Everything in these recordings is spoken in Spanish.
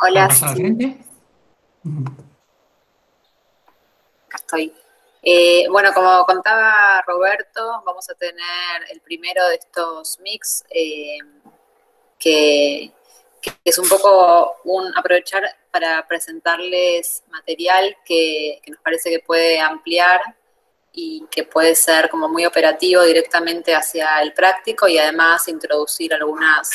Hola, ¿Puedo pasar al sí, frente? Ujú. acá estoy. Bueno, como contaba Roberto, vamos a tener el primero de estos mix que, que es un poco aprovechar para presentarles material que nos parece que puede ampliar y que puede ser como muy operativo directamente hacia el práctico y además introducir algunas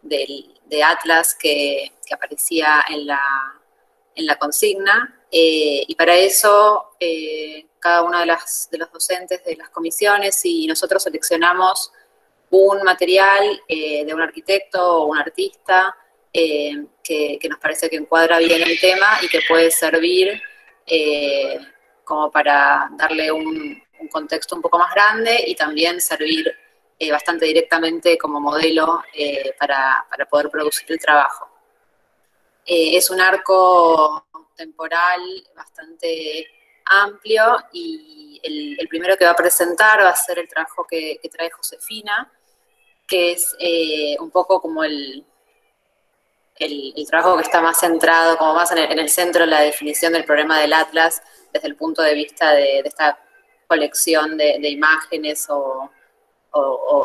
de Atlas que aparecía en la consigna. Y para eso, cada uno de los docentes de las comisiones y nosotros seleccionamos un material de un arquitecto o un artista que nos parece que encuadra bien el tema y que puede servir eh, como para darle un contexto un poco más grande y también servir bastante directamente como modelo para poder producir el trabajo. Es un arco temporal bastante amplio y el primero que va a presentar va a ser el trabajo que trae Josefina, que es un poco como el trabajo que está más centrado, como más en el centro de la definición del problema del Atlas desde el punto de vista de esta colección de imágenes o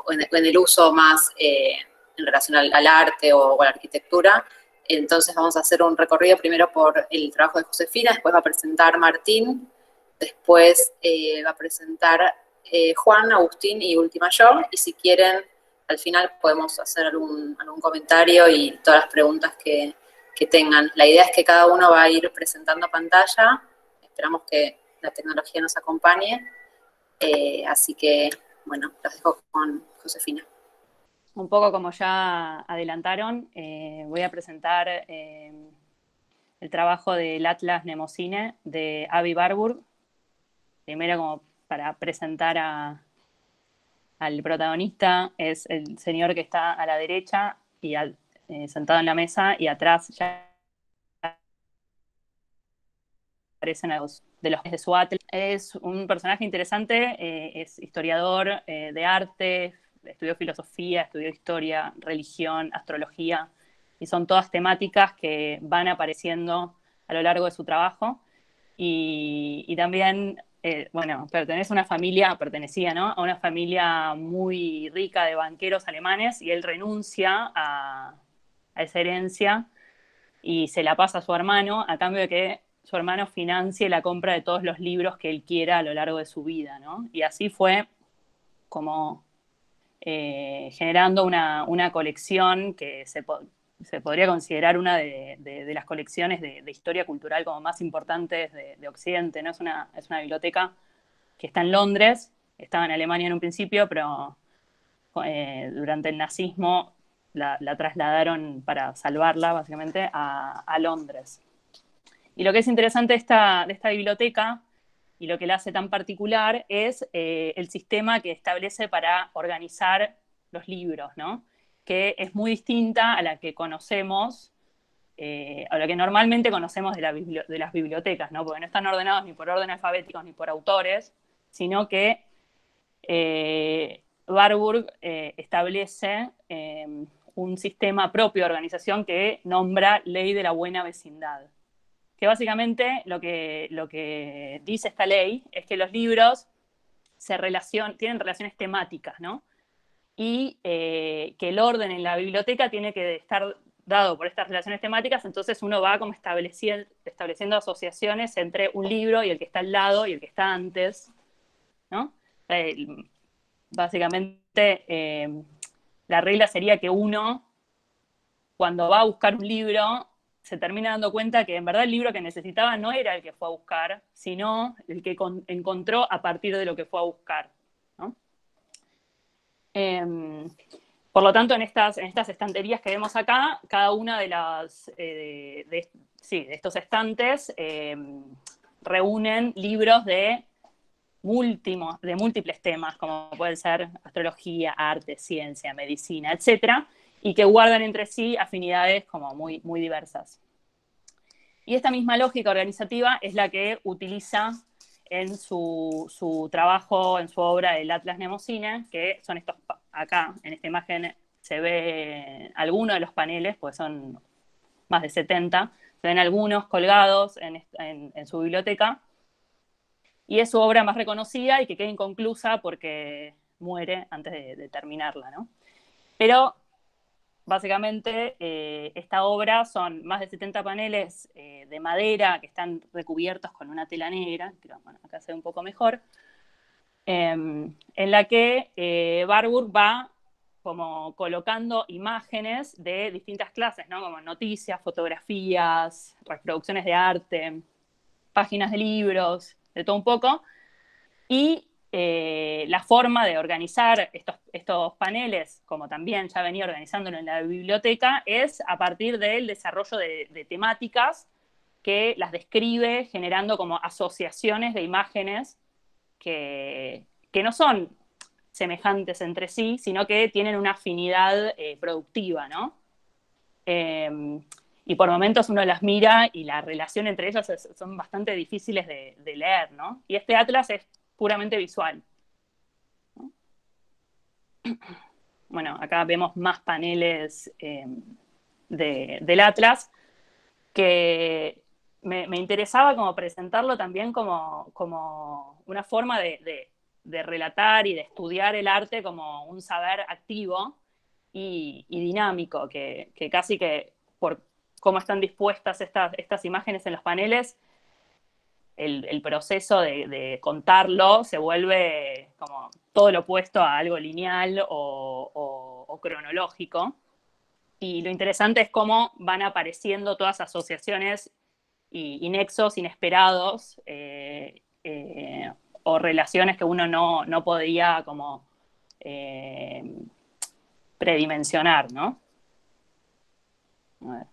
en el uso más en relación al arte o a la arquitectura. Entonces vamos a hacer un recorrido primero por el trabajo de Josefina, después va a presentar Martín, después va a presentar Juan, Agustín y última yo, y si quieren al final podemos hacer algún comentario y todas las preguntas que tengan. La idea es que cada uno va a ir presentando pantalla, esperamos que la tecnología nos acompañe, así que bueno, los dejo con Josefina. Un poco como ya adelantaron, voy a presentar el trabajo del Atlas Mnemosine de Avi Warburg. Primero, como para presentar al protagonista, es el señor que está a la derecha y sentado en la mesa, y atrás ya aparecen los de los de su Atlas. Es un personaje interesante, es historiador de arte, estudió filosofía, estudió historia, religión, astrología, y son todas temáticas que van apareciendo a lo largo de su trabajo. Y también, bueno, pertenecía, ¿no?, a una familia muy rica de banqueros alemanes, y él renuncia a esa herencia y se la pasa a su hermano a cambio de que su hermano financie la compra de todos los libros que él quiera a lo largo de su vida, ¿no? Y así fue como generando una colección que se podría considerar una de las colecciones de historia cultural como más importantes de Occidente, ¿no? Es una biblioteca que está en Londres, estaba en Alemania en un principio, pero durante el nazismo la trasladaron para salvarla, básicamente, a Londres. Y lo que es interesante de esta biblioteca y lo que la hace tan particular es el sistema que establece para organizar los libros, ¿no?, que es muy distinta a la que conocemos, a la que normalmente conocemos de las bibliotecas, ¿no?, porque no están ordenados ni por orden alfabético ni por autores, sino que Warburg establece un sistema propio de organización que nombra Ley de la Buena Vecindad, que básicamente lo que dice esta ley es que los libros tienen relaciones temáticas, ¿no? Y que el orden en la biblioteca tiene que estar dado por estas relaciones temáticas, entonces uno va como estableciendo asociaciones entre un libro y el que está al lado y el que está antes, ¿no? Eh, Básicamente, la regla sería que uno, cuando va a buscar un libro, se termina dando cuenta que en verdad el libro que necesitaba no era el que fue a buscar, sino el que encontró a partir de lo que fue a buscar, ¿no? Eh, por lo tanto, en estas estanterías que vemos acá, cada una sí, de estos estantes reúnen libros de múltiples temas, como pueden ser astrología, arte, ciencia, medicina, etcétera, y que guardan entre sí afinidades como muy diversas. Y esta misma lógica organizativa es la que utiliza en su trabajo, en su obra, el Atlas Mnemosine, que son acá en esta imagen se ve algunos de los paneles, pues son más de 70, se ven algunos colgados en su biblioteca, y es su obra más reconocida y que queda inconclusa porque muere antes de terminarla, ¿no? Pero básicamente esta obra son más de 70 paneles de madera que están recubiertos con una tela negra, pero bueno, acá se ve un poco mejor, en la que Warburg va como colocando imágenes de distintas clases, ¿no? Como noticias, fotografías, reproducciones de arte, páginas de libros, de todo un poco, y la forma de organizar estos paneles, como también ya venía organizándolo en la biblioteca, es a partir del desarrollo de temáticas que las describe generando como asociaciones de imágenes que no son semejantes entre sí, sino que tienen una afinidad productiva, ¿no? Y por momentos uno las mira y la relación entre ellas son bastante difíciles de leer, ¿no? Y este atlas es puramente visual, ¿no? Bueno, acá vemos más paneles del atlas que me interesaba como presentarlo también como una forma de relatar y de estudiar el arte como un saber activo y dinámico, que casi que por cómo están dispuestas estas imágenes en los paneles, el proceso de contarlo se vuelve como todo lo opuesto a algo lineal o cronológico. Y lo interesante es cómo van apareciendo todas asociaciones y nexos inesperados o relaciones que uno no podía como eh, predimensionar, ¿no? A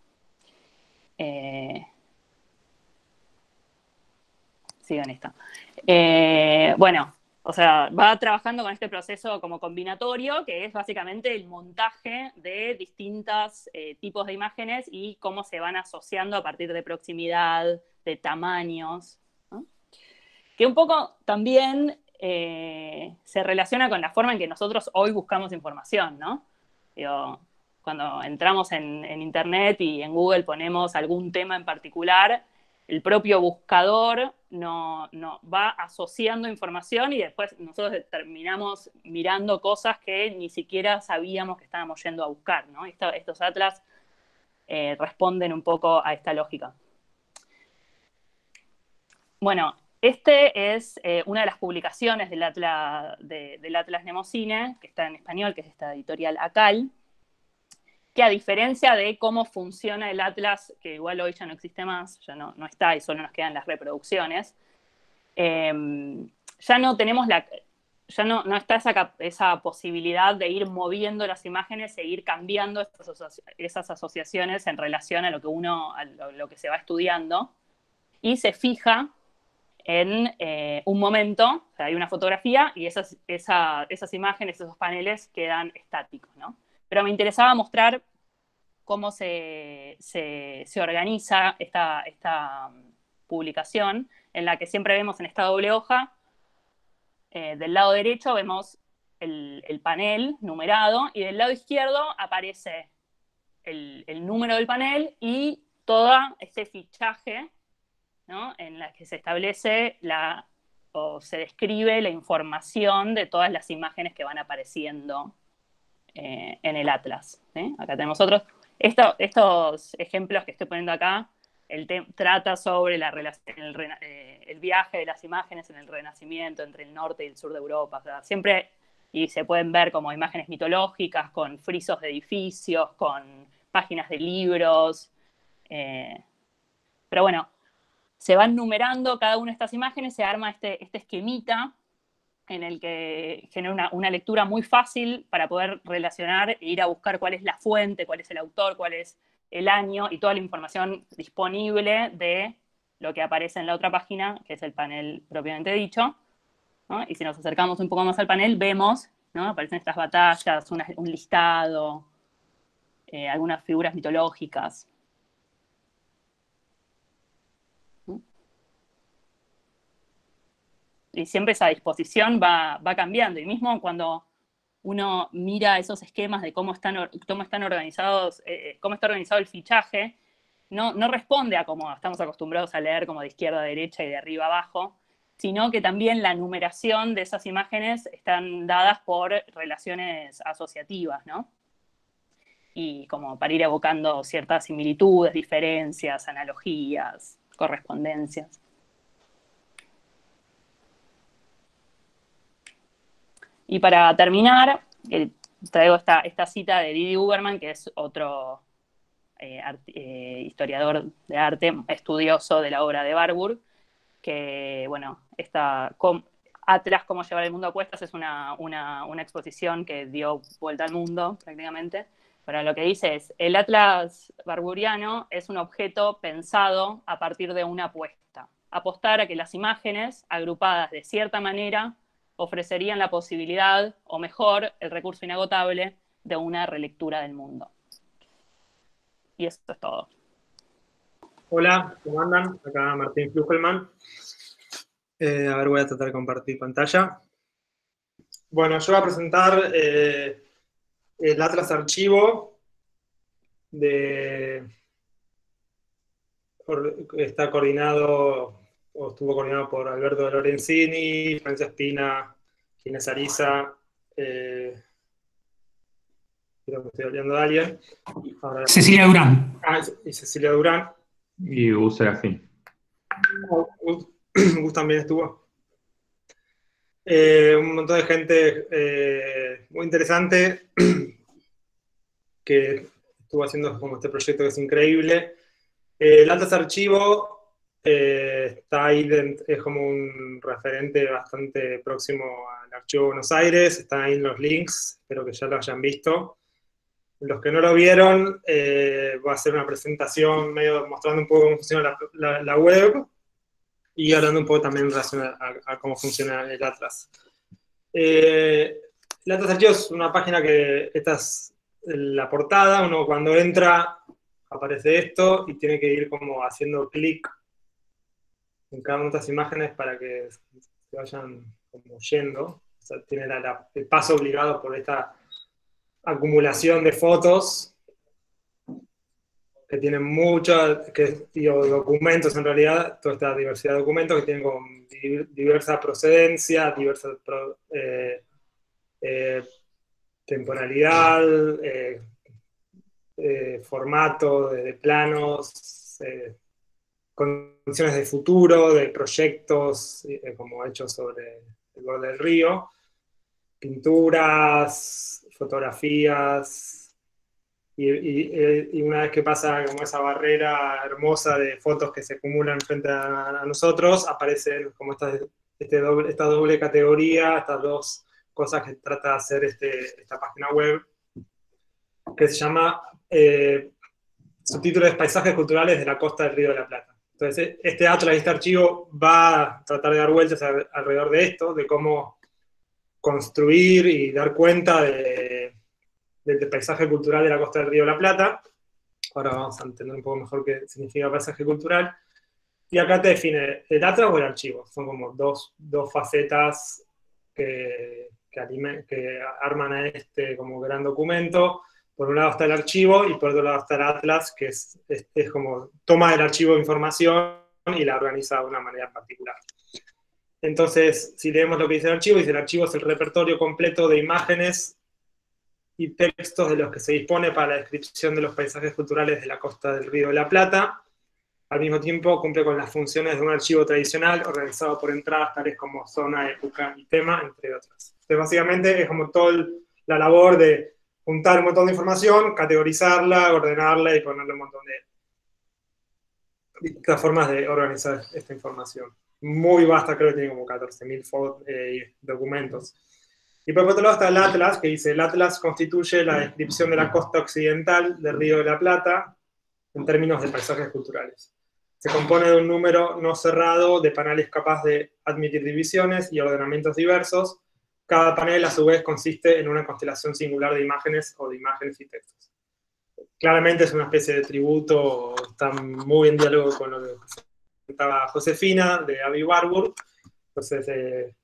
ver. Sigan esta. Bueno, o sea, va trabajando con este proceso como combinatorio, que es básicamente el montaje de distintos tipos de imágenes y cómo se van asociando a partir de proximidad, de tamaños, ¿no? Que un poco también se relaciona con la forma en que nosotros hoy buscamos información, ¿no? Digo, cuando entramos en Internet y en Google ponemos algún tema en particular, el propio buscador no va asociando información y después nosotros terminamos mirando cosas que ni siquiera sabíamos que estábamos yendo a buscar, ¿no? Estos atlas responden un poco a esta lógica. Bueno, este es una de las publicaciones del Atlas Nemocine, que está en español, que es esta editorial ACAL, que a diferencia de cómo funciona el Atlas, que igual hoy ya no existe más, ya no está y solo nos quedan las reproducciones, ya no tenemos ya no está esa posibilidad de ir moviendo las imágenes e ir cambiando esas asociaciones en relación a lo que se va estudiando, y se fija en un momento, o sea, hay una fotografía y esas imágenes, esos paneles quedan estáticos, ¿no? Pero me interesaba mostrar cómo se organiza esta publicación, en la que siempre vemos en esta doble hoja, del lado derecho vemos el panel numerado y del lado izquierdo aparece el número del panel y todo este fichaje, ¿no? En la que se establece o se describe la información de todas las imágenes que van apareciendo en el atlas, ¿sí? Acá tenemos otros. Estos ejemplos que estoy poniendo acá, trata sobre la relación, el viaje de las imágenes en el Renacimiento entre el norte y el sur de Europa. O sea, siempre, y se pueden ver como imágenes mitológicas, con frisos de edificios, con páginas de libros. Pero bueno, se van numerando cada una de estas imágenes, se arma este esquemita en el que genera una lectura muy fácil para poder relacionar e ir a buscar cuál es la fuente, cuál es el autor, cuál es el año y toda la información disponible de lo que aparece en la otra página, que es el panel propiamente dicho, ¿no? Y si nos acercamos un poco más al panel, vemos, ¿no? Aparecen estas batallas, un listado, algunas figuras mitológicas. Y siempre esa disposición va cambiando. Y mismo cuando uno mira esos esquemas de cómo están organizados, cómo está organizado el fichaje, no responde a cómo estamos acostumbrados a leer como de izquierda a derecha y de arriba a abajo, sino que también la numeración de esas imágenes están dadas por relaciones asociativas, ¿no? Y como para ir evocando ciertas similitudes, diferencias, analogías, correspondencias. Y para terminar, traigo esta cita de Didi Huberman, que es otro historiador de arte, estudioso de la obra de Warburg, que, bueno, Atlas, cómo llevar el mundo a cuestas, es una exposición que dio vuelta al mundo, prácticamente. Pero lo que dice es, el Atlas barburiano es un objeto pensado a partir de una apuesta. Apostar a que las imágenes, agrupadas de cierta manera, ofrecerían la posibilidad, o mejor, el recurso inagotable, de una relectura del mundo. Y eso es todo. Hola, ¿cómo andan? Acá Martín Flugelman. A ver, voy a tratar de compartir pantalla. Bueno, yo voy a presentar el Atlas Archivo está coordinado, o estuvo coordinado por Alberto de Lorenzini, Francia Espina, Ginés Ariza, creo que estoy olvidando de alguien. Ahora, Cecilia Durán. Y Cecilia Durán. Y Gus Serafín. Gus también estuvo. Un montón de gente muy interesante que estuvo haciendo como este proyecto que es increíble. El Atlas Archivo está ahí, es como un referente bastante próximo al Archivo de Buenos Aires, están ahí en los links, espero que ya lo hayan visto. Los que no lo vieron, voy a hacer una presentación medio mostrando un poco cómo funciona la web y hablando un poco también en relación a cómo funciona el Atlas. El Atlas Archivo es una página que, esta es la portada, uno cuando entra aparece esto y tiene que ir como haciendo clic en cada una de estas imágenes para que se vayan como yendo. O sea, tiene el paso obligado por esta acumulación de fotos que tienen muchos, documentos en realidad, toda esta diversidad de documentos que tienen con diversa procedencia, diversa temporalidad, formato, de planos, condiciones de futuro, de proyectos como hechos sobre el borde del río, pinturas, fotografías, y una vez que pasa como esa barrera hermosa de fotos que se acumulan frente a nosotros, aparecen como esta doble categoría, estas dos cosas que trata de hacer esta página web, que se llama subtítulo es Paisajes Culturales de la Costa del Río de la Plata. Entonces, este Atlas y este archivo va a tratar de dar vueltas alrededor de esto, de cómo construir y dar cuenta del paisaje cultural de la costa del Río de la Plata. Ahora vamos a entender un poco mejor qué significa paisaje cultural. Y acá te define el Atlas o el archivo. Son como dos facetas que arman a este como gran documento. Por un lado está el archivo y por otro lado está el Atlas, que es como toma del archivo información y la organiza de una manera particular. Entonces, si leemos lo que dice el archivo es el repertorio completo de imágenes y textos de los que se dispone para la descripción de los paisajes culturales de la costa del Río de la Plata. Al mismo tiempo cumple con las funciones de un archivo tradicional organizado por entradas tales como zona, época y tema, entre otras. Entonces, básicamente es como toda la labor de juntar un montón de información, categorizarla, ordenarla y ponerle un montón de distintas formas de organizar esta información. Muy vasta, creo que tiene como 14.000 documentos. Y por otro lado está el Atlas, que dice: el Atlas constituye la descripción de la costa occidental del Río de la Plata en términos de paisajes culturales. Se compone de un número no cerrado de paneles capaz de admitir divisiones y ordenamientos diversos. Cada panel, a su vez, consiste en una constelación singular de imágenes o de imágenes y textos. Claramente es una especie de tributo, está muy en diálogo con lo que presentaba Josefina, de Avi Warburg. Entonces,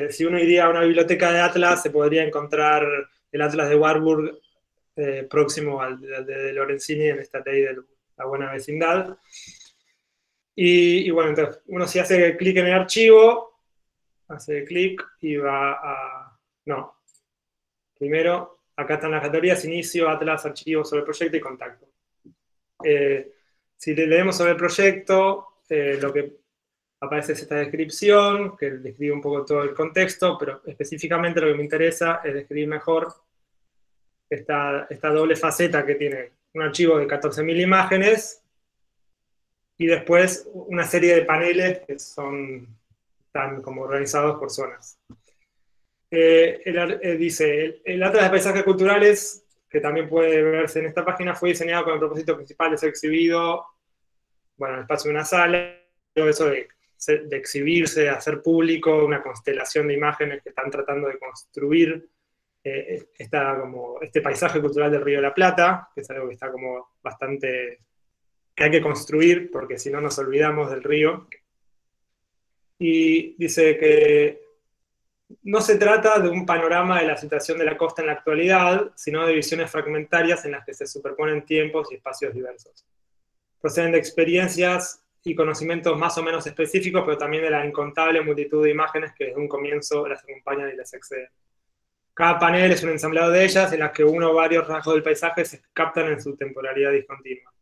si uno iría a una biblioteca de Atlas, se podría encontrar el Atlas de Warburg próximo al de Lorenzini en esta ley de la buena vecindad. Y bueno, entonces uno si hace clic en el archivo, hace clic y va a... No. Primero, acá están las categorías: inicio, Atlas, archivo, sobre el proyecto y contacto. Si leemos sobre el proyecto, lo que aparece es esta descripción, que describe un poco todo el contexto, pero específicamente lo que me interesa es describir mejor esta doble faceta que tiene un archivo de 14.000 imágenes y después una serie de paneles que están como organizados por zonas. Dice, el Atlas de Paisajes Culturales, que también puede verse en esta página, fue diseñado con el propósito principal de ser exhibido, bueno, en el espacio de una sala, todo eso de exhibirse, de hacer público, una constelación de imágenes que están tratando de construir este paisaje cultural del Río de la Plata, que es algo que está como bastante, que hay que construir, porque si no nos olvidamos del río. Y dice que no se trata de un panorama de la situación de la costa en la actualidad, sino de visiones fragmentarias en las que se superponen tiempos y espacios diversos. Proceden de experiencias y conocimientos más o menos específicos, pero también de la incontable multitud de imágenes que desde un comienzo las acompañan y las exceden. Cada panel es un ensamblado de ellas, en las que uno o varios rasgos del paisaje se captan en su temporalidad discontinua.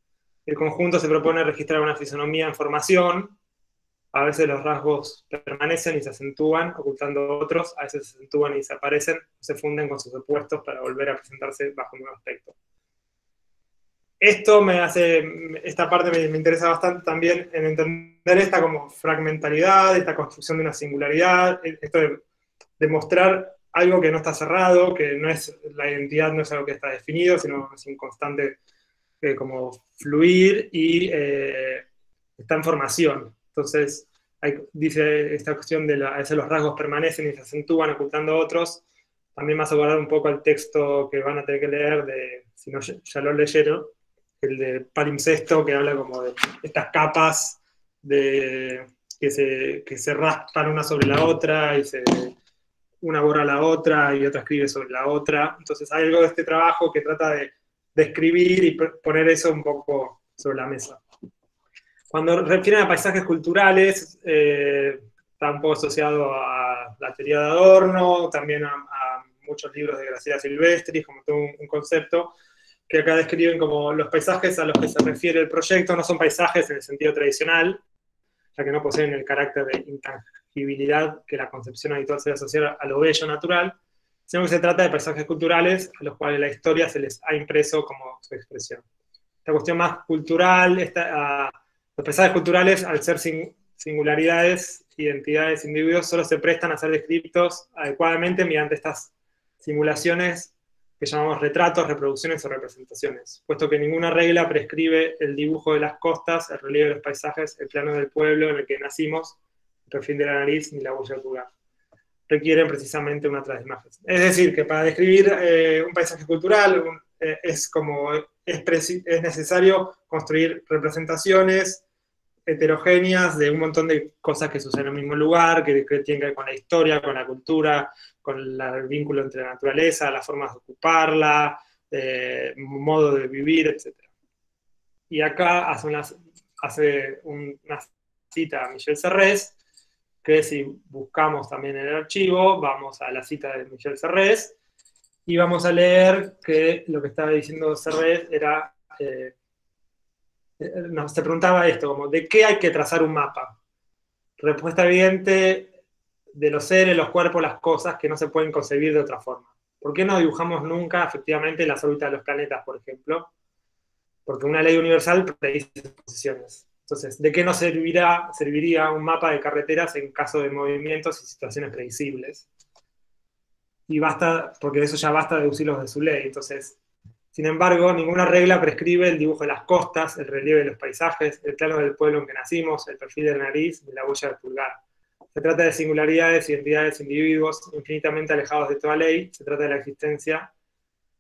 El conjunto se propone registrar una fisonomía en formación. A veces los rasgos permanecen y se acentúan, ocultando otros, a veces se acentúan y desaparecen, se funden con sus opuestos para volver a presentarse bajo un nuevo aspecto. Esta parte me interesa bastante también en entender esta como fragmentalidad, esta construcción de una singularidad, esto de mostrar algo que no está cerrado, que no es, la identidad no es algo que está definido, sino es un constante como fluir y está en formación. Entonces, dice esta cuestión de a veces los rasgos permanecen y se acentúan ocultando otros. También vas a guardar un poco el texto que van a tener que leer, si no ya lo leyeron, el de palimpsesto, que habla como de estas capas que se raspan una sobre la otra, y una borra la otra y otra escribe sobre la otra. Entonces hay algo de este trabajo que trata de escribir y poner eso un poco sobre la mesa. Cuando refieren a paisajes culturales, está un poco asociado a la teoría de Adorno, también a muchos libros de Graciela Silvestri, como todo un concepto, que acá describen como los paisajes a los que se refiere el proyecto no son paisajes en el sentido tradicional, ya que no poseen el carácter de intangibilidad que la concepción habitual se asociar a lo bello natural, sino que se trata de paisajes culturales a los cuales la historia se les ha impreso como su expresión. Esta cuestión más cultural, los paisajes culturales, al ser singularidades, identidades, individuos, solo se prestan a ser descritos adecuadamente mediante estas simulaciones que llamamos retratos, reproducciones o representaciones, puesto que ninguna regla prescribe el dibujo de las costas, el relieve de los paisajes, el plano del pueblo en el que nacimos, el perfil de la nariz ni la huella del pulgar. Requieren precisamente una tras imagen. Es decir, que para describir un paisaje cultural es necesario construir representaciones heterogéneas de un montón de cosas que suceden en el mismo lugar, que tienen que ver con la historia, con la cultura, con el vínculo entre la naturaleza, las formas de ocuparla, modo de vivir, etc. Y acá hace una cita a Michel Serres, que si buscamos también en el archivo, vamos a la cita de Michel Serres, y vamos a leer que lo que estaba diciendo Serres era... se preguntaba esto, como, ¿de qué hay que trazar un mapa? Respuesta evidente: de los seres, los cuerpos, las cosas que no se pueden concebir de otra forma. ¿Por qué no dibujamos nunca, efectivamente, las órbitas de los planetas, por ejemplo? Porque una ley universal predice sus posiciones. Entonces, ¿de qué nos serviría un mapa de carreteras en caso de movimientos y situaciones predecibles? Y basta, porque de eso ya basta deducirlos de su ley. Entonces, sin embargo, ninguna regla prescribe el dibujo de las costas, el relieve de los paisajes, el plano del pueblo en que nacimos, el perfil de la nariz y la huella del pulgar. Se trata de singularidades, identidades, individuos infinitamente alejados de toda ley. Se trata de la existencia,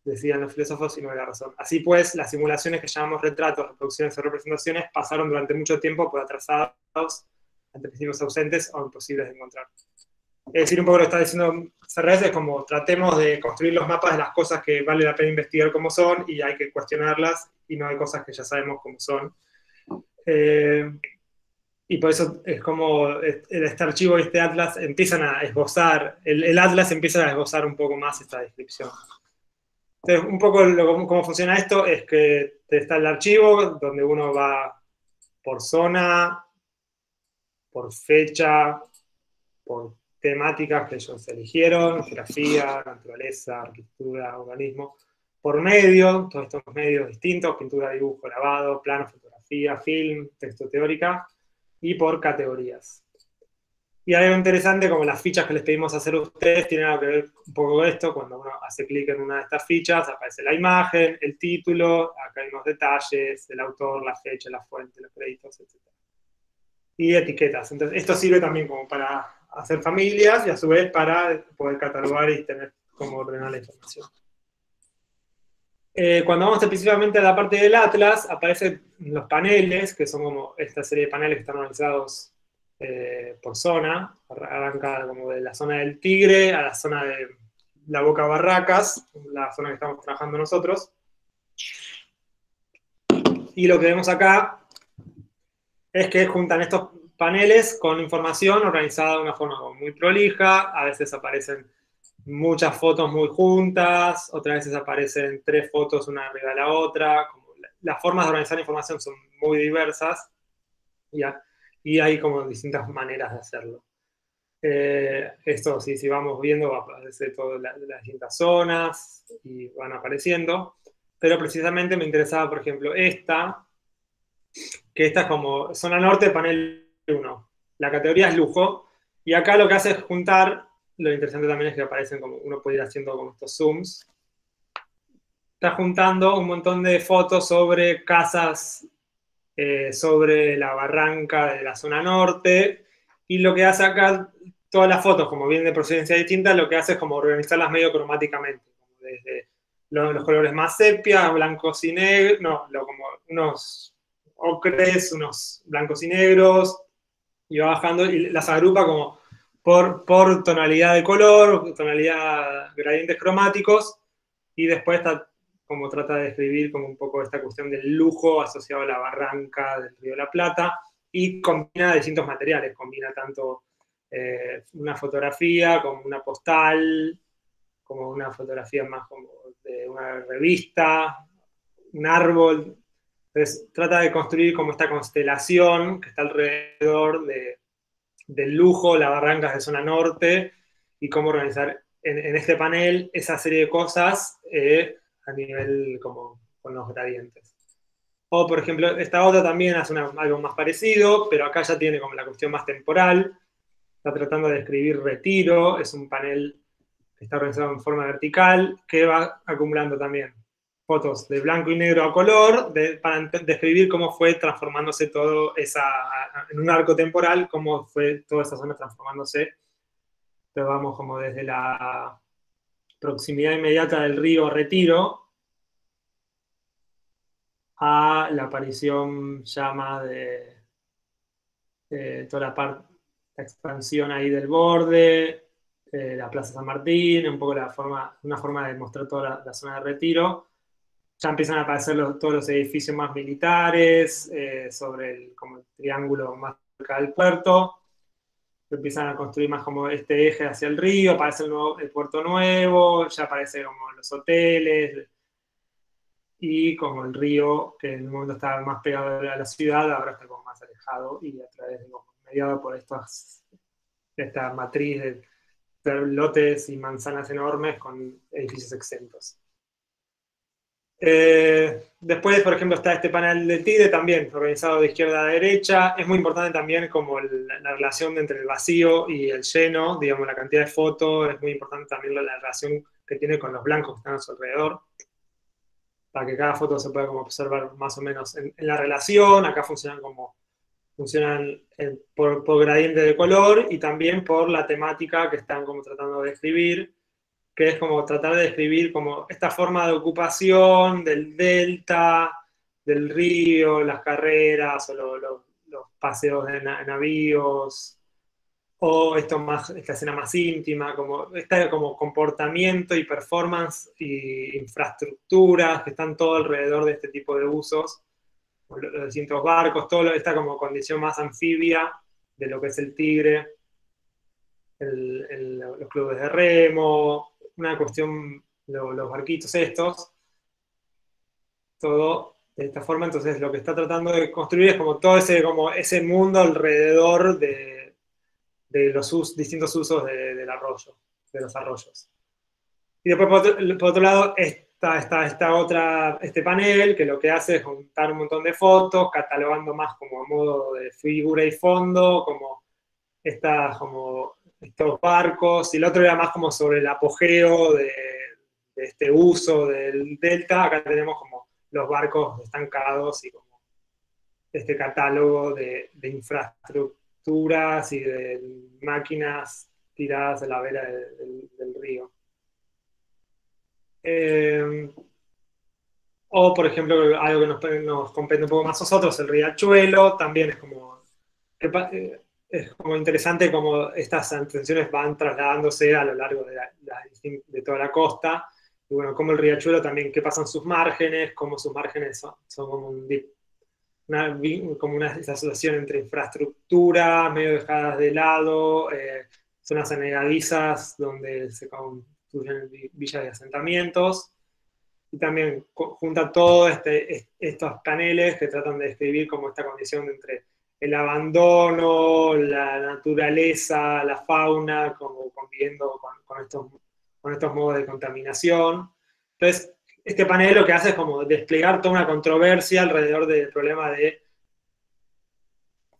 decían los filósofos, y no de la razón. Así pues, las simulaciones que llamamos retratos, reproducciones o representaciones pasaron durante mucho tiempo por atrasados ante principios ausentes o imposibles de encontrar. Es decir, un poco lo que está diciendo Serres, es como tratemos de construir los mapas de las cosas que vale la pena investigar cómo son y hay que cuestionarlas, y no hay cosas que ya sabemos cómo son. Y por eso es como este archivo y este atlas empiezan a esbozar, el atlas empieza a esbozar un poco más esta descripción. Entonces, un poco cómo funciona esto es que está el archivo donde uno va por zona, por fecha, por temáticas que ellos eligieron, geografía, naturaleza, arquitectura, urbanismo, por medio, todos estos medios distintos, pintura, dibujo, grabado, plano, fotografía, film, texto teórica, y por categorías. Y algo interesante, como las fichas que les pedimos hacer a ustedes, tienen algo que ver un poco con esto. Cuando uno hace clic en una de estas fichas, aparece la imagen, el título, acá hay unos detalles, el autor, la fecha, la fuente, los créditos, etc. Y etiquetas. Entonces, esto sirve también como para hacer familias y a su vez para poder catalogar y tener cómo ordenar la información. Cuando vamos específicamente a la parte del atlas, aparecen los paneles, que son como esta serie de paneles que están organizados por zona. Arranca como de la zona del Tigre a la zona de la Boca Barracas, la zona que estamos trabajando nosotros. Y lo que vemos acá es que juntan estos paneles con información organizada de una forma muy prolija. A veces aparecen muchas fotos muy juntas, otras veces aparecen 3 fotos una arriba de la otra. Las formas de organizar información son muy diversas y hay como distintas maneras de hacerlo. Esto, si vamos viendo, va a aparecer todas las distintas zonas y van apareciendo, pero precisamente me interesaba, por ejemplo, esta, que esta es como zona norte, panel 1. La categoría es lujo, y acá lo que hace es juntar. Lo interesante también es que aparecen como, uno puede ir haciendo como estos zooms. Está juntando un montón de fotos sobre casas, sobre la barranca de la zona norte, y lo que hace acá, todas las fotos, como vienen de procedencia distinta, lo que hace es como organizarlas medio cromáticamente, como desde los colores más sepia, blancos y negros, no, como unos ocres, unos blancos y negros, y va bajando y las agrupa como por tonalidad de color, tonalidad, gradientes cromáticos, y después está, como trata de describir como un poco esta cuestión del lujo asociado a la barranca del Río de la Plata, y combina distintos materiales, combina tanto una fotografía como una postal, como una fotografía más como de una revista, un árbol. Entonces trata de construir como esta constelación que está alrededor del lujo, las barrancas de zona norte, y cómo organizar en este panel esa serie de cosas a nivel como con los gradientes. O, por ejemplo, esta otra también hace algo más parecido, pero acá ya tiene como la cuestión más temporal. Está tratando de describir Retiro, es un panel que está organizado en forma vertical, que va acumulando también fotos de blanco y negro a color, para describir cómo fue transformándose todo en un arco temporal, cómo fue toda esa zona transformándose. Entonces vamos como desde la proximidad inmediata del río Retiro a la aparición ya más de toda la expansión ahí del borde, la Plaza San Martín, un poco una forma de mostrar toda la zona de Retiro. Ya empiezan a aparecer todos los edificios más militares, sobre como el triángulo más cerca del puerto. Empiezan a construir más como este eje hacia el río, aparece el puerto nuevo, ya aparece como los hoteles, y como el río, que en un momento estaba más pegado a la ciudad, ahora está como más alejado y a través de, mediado por esta matriz de lotes y manzanas enormes con edificios exentos. Después, por ejemplo, está este panel del Tigre, también organizado de izquierda a derecha. Es muy importante también como la relación entre el vacío y el lleno, digamos, la cantidad de fotos. Es muy importante también la relación que tiene con los blancos que están a su alrededor, para que cada foto se pueda como observar más o menos en la relación. Acá funcionan por gradiente de color, y también por la temática que están como tratando de describir, que es como tratar de describir como esta forma de ocupación del delta, del río, las carreras o los paseos de navíos, o esta escena más íntima, como este como comportamiento y performance y infraestructuras que están todo alrededor de este tipo de usos, los distintos barcos, toda esta como condición más anfibia de lo que es el Tigre, los clubes de remo, una cuestión, los barquitos estos, todo de esta forma. Entonces lo que está tratando de construir es como todo ese mundo alrededor de los distintos usos del arroyo, de los arroyos. Y después, por otro lado, este panel que lo que hace es juntar un montón de fotos, catalogando más como a modo de figura y fondo, como estos barcos, y el otro era más como sobre el apogeo de este uso del delta. Acá tenemos como los barcos estancados y como este catálogo de infraestructuras y de máquinas tiradas a la vera del río. O, por ejemplo, algo que nos compete un poco más a nosotros, el riachuelo, también es como interesante cómo estas tensiones van trasladándose a lo largo de toda la costa. Y bueno, cómo el riachuelo también, qué pasa en sus márgenes, cómo sus márgenes son como una asociación entre infraestructura, medio dejadas de lado, zonas anegadizas donde se construyen villas de asentamientos, y también junta todos estos paneles que tratan de describir como esta condición entre el abandono, la naturaleza, la fauna, como conviviendo con estos modos de contaminación. Entonces, este panel lo que hace es como desplegar toda una controversia alrededor del problema de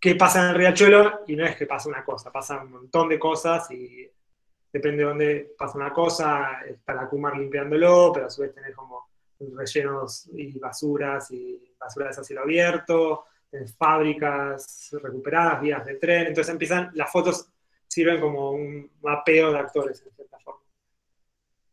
qué pasa en el riachuelo, y no es que pasa una cosa, pasa un montón de cosas, y depende de dónde pasa una cosa, está la Kumar limpiándolo, pero a su vez tenés como rellenos y basuras a cielo abierto, tenés fábricas recuperadas, vías de tren. Entonces las fotos sirven como un mapeo de actores, en cierta forma.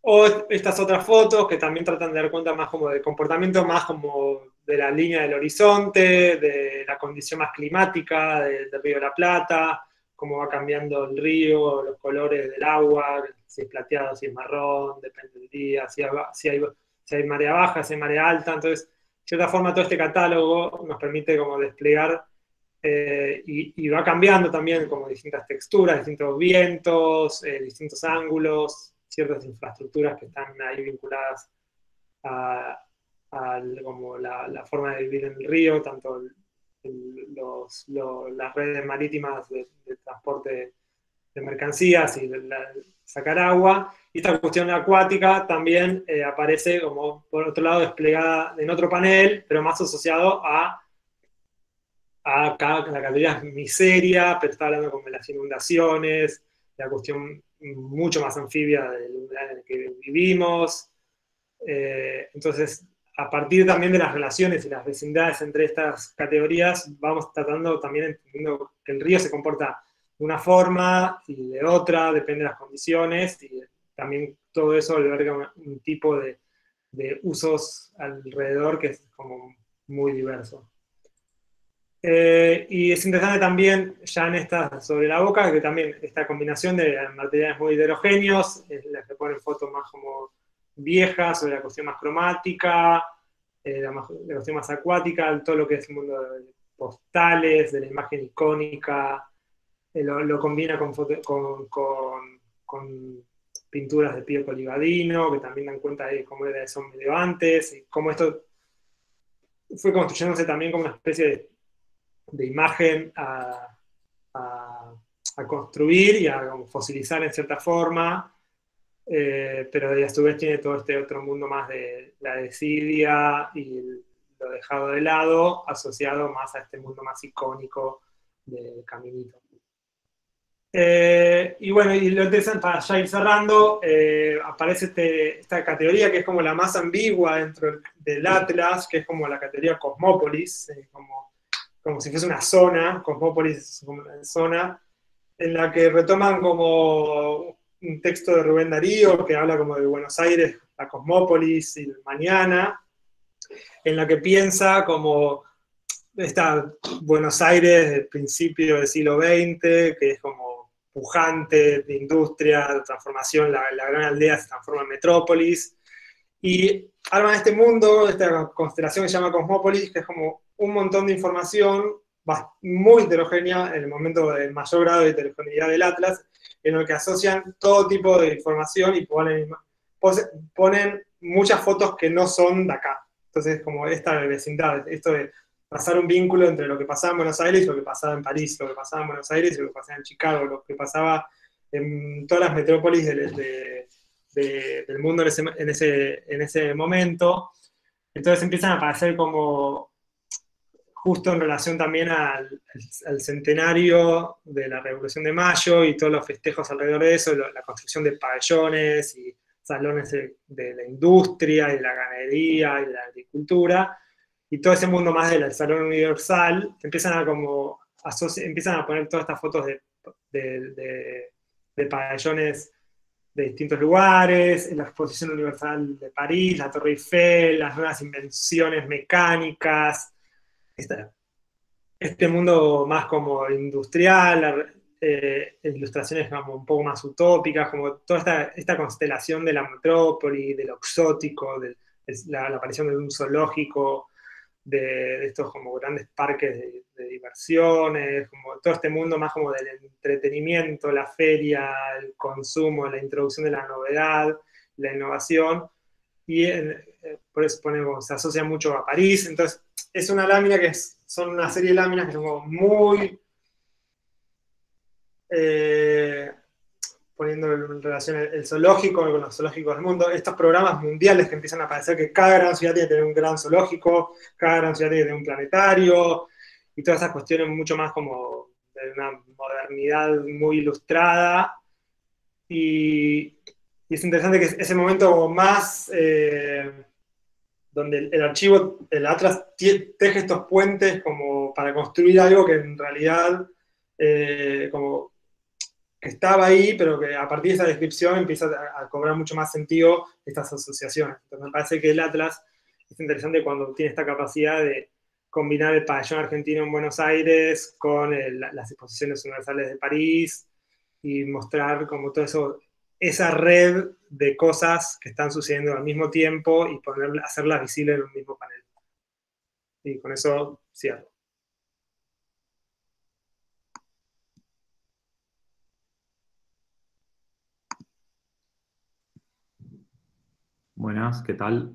O estas otras fotos que también tratan de dar cuenta más como del comportamiento, más como de la línea del horizonte, de la condición más climática del Río de la Plata, cómo va cambiando el río, los colores del agua, si es plateado, si es marrón, depende del día, si hay marea baja, si hay marea alta. Entonces, de cierta forma, todo este catálogo nos permite como desplegar y va cambiando también como distintas texturas, distintos vientos, distintos ángulos, ciertas infraestructuras que están ahí vinculadas a como la forma de vivir en el río, tanto las redes marítimas de transporte de mercancías y sacar agua. Y esta cuestión acuática también aparece como, por otro lado, desplegada en otro panel, pero más asociado a la categoría miseria, pero está hablando como de las inundaciones, la cuestión mucho más anfibia del lugar en el que vivimos. Entonces, a partir también de las relaciones y las vecindades entre estas categorías, vamos tratando también entendiendo que el río se comporta de una forma y de otra, depende de las condiciones, y también todo eso alberga un tipo de usos alrededor que es como muy diverso. Y es interesante también, ya en esta sobre la boca, que también esta combinación de materiales muy heterogéneos, las que ponen fotos más como viejas, sobre la cuestión más cromática, la cuestión más acuática, todo lo que es el mundo de postales, de la imagen icónica, lo combina con pinturas de Pío Colivadino, que también dan cuenta de cómo era eso medio antes, y cómo esto fue construyéndose también como una especie de imagen a construir y a como fosilizar en cierta forma, pero a su vez tiene todo este otro mundo más de la desidia y lo dejado de lado, asociado más a este mundo más icónico del caminito. Y bueno, y lo interesante, para ya ir cerrando, aparece esta categoría que es como la más ambigua dentro del Atlas, que es como la categoría Cosmópolis, como si fuese una zona. Cosmópolis es como una zona en la que retoman como un texto de Rubén Darío que habla como de Buenos Aires, la Cosmópolis y el mañana, en la que piensa como esta Buenos Aires del principio del siglo XX, que es como pujante de industria, de transformación, la gran aldea se transforma en metrópolis, y arman este mundo, esta constelación que se llama Cosmópolis, que es como un montón de información muy heterogénea, en el momento del mayor grado de heterogeneidad del Atlas, en el que asocian todo tipo de información y ponen muchas fotos que no son de acá. Entonces, como esta vecindad, esto de trazar un vínculo entre lo que pasaba en Buenos Aires y lo que pasaba en París, lo que pasaba en Buenos Aires y lo que pasaba en Chicago, lo que pasaba en todas las metrópolis del mundo en ese momento. Entonces empiezan a aparecer como justo en relación también al centenario de la Revolución de Mayo y todos los festejos alrededor de eso, la construcción de pabellones y salones de la industria y de la ganadería y de la agricultura, y todo ese mundo más del Salón Universal, empiezan a poner todas estas fotos de pabellones de distintos lugares, la Exposición Universal de París, la Torre Eiffel, las nuevas invenciones mecánicas, este mundo más como industrial, ilustraciones como un poco más utópicas, como toda esta constelación de la metrópoli, de lo exótico, de la aparición de un zoológico, de estos como grandes parques de diversiones, como todo este mundo más como del entretenimiento, la feria, el consumo, la introducción de la novedad, la innovación, y por eso se asocia mucho a París. Entonces es una lámina son una serie de láminas que son como muy poniendo en relación el zoológico con los zoológicos del mundo, estos programas mundiales que empiezan a aparecer, que cada gran ciudad tiene que tener un gran zoológico, cada gran ciudad tiene que tener un planetario, y todas esas cuestiones mucho más como de una modernidad muy ilustrada, y es interesante que es ese momento más donde el archivo, el Atlas teje estos puentes como para construir algo que en realidad como que estaba ahí, pero que a partir de esa descripción empieza a cobrar mucho más sentido estas asociaciones. Entonces me parece que el Atlas es interesante cuando tiene esta capacidad de combinar el pabellón argentino en Buenos Aires con las exposiciones universales de París y mostrar como todo eso, esa red de cosas que están sucediendo al mismo tiempo y hacerlas visibles en un mismo panel. Y con eso cierro. Buenas, ¿qué tal?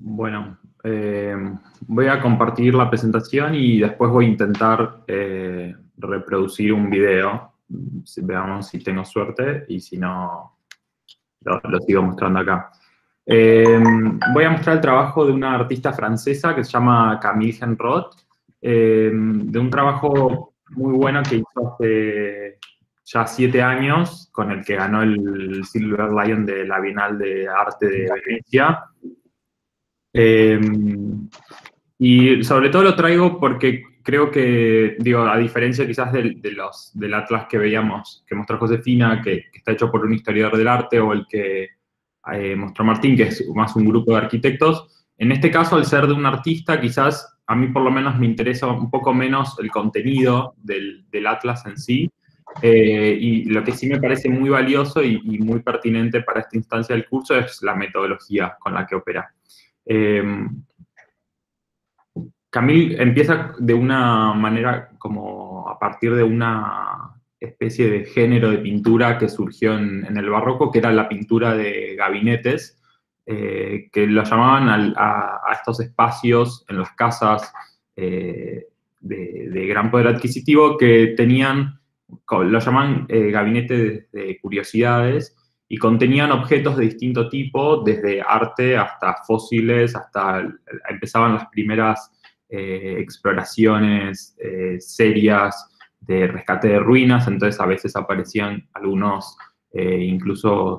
Bueno, voy a compartir la presentación y después voy a intentar reproducir un video. Veamos si tengo suerte y si no, lo sigo mostrando acá. Voy a mostrar el trabajo de una artista francesa que se llama Camille Henrot, de un trabajo muy bueno que hizo hace ya 7 años, con el que ganó el Silver Lion de la Bienal de Arte de Venecia. Y sobre todo lo traigo porque creo que, digo, a diferencia quizás del Atlas que veíamos, que mostró Josefina, que está hecho por un historiador del arte, o el que mostró Martín, que es más un grupo de arquitectos, en este caso, al ser de un artista, quizás a mí por lo menos me interesa un poco menos el contenido del Atlas en sí, y lo que sí me parece muy valioso y muy pertinente para esta instancia del curso es la metodología con la que opera. Camille empieza de una manera como a partir de una especie de género de pintura que surgió en el barroco, que era la pintura de gabinetes, que lo llamaban a estos espacios en las casas de gran poder adquisitivo que tenían, lo llaman gabinetes de curiosidades, y contenían objetos de distinto tipo, desde arte hasta fósiles, empezaban las primeras exploraciones serias de rescate de ruinas, entonces a veces aparecían algunos incluso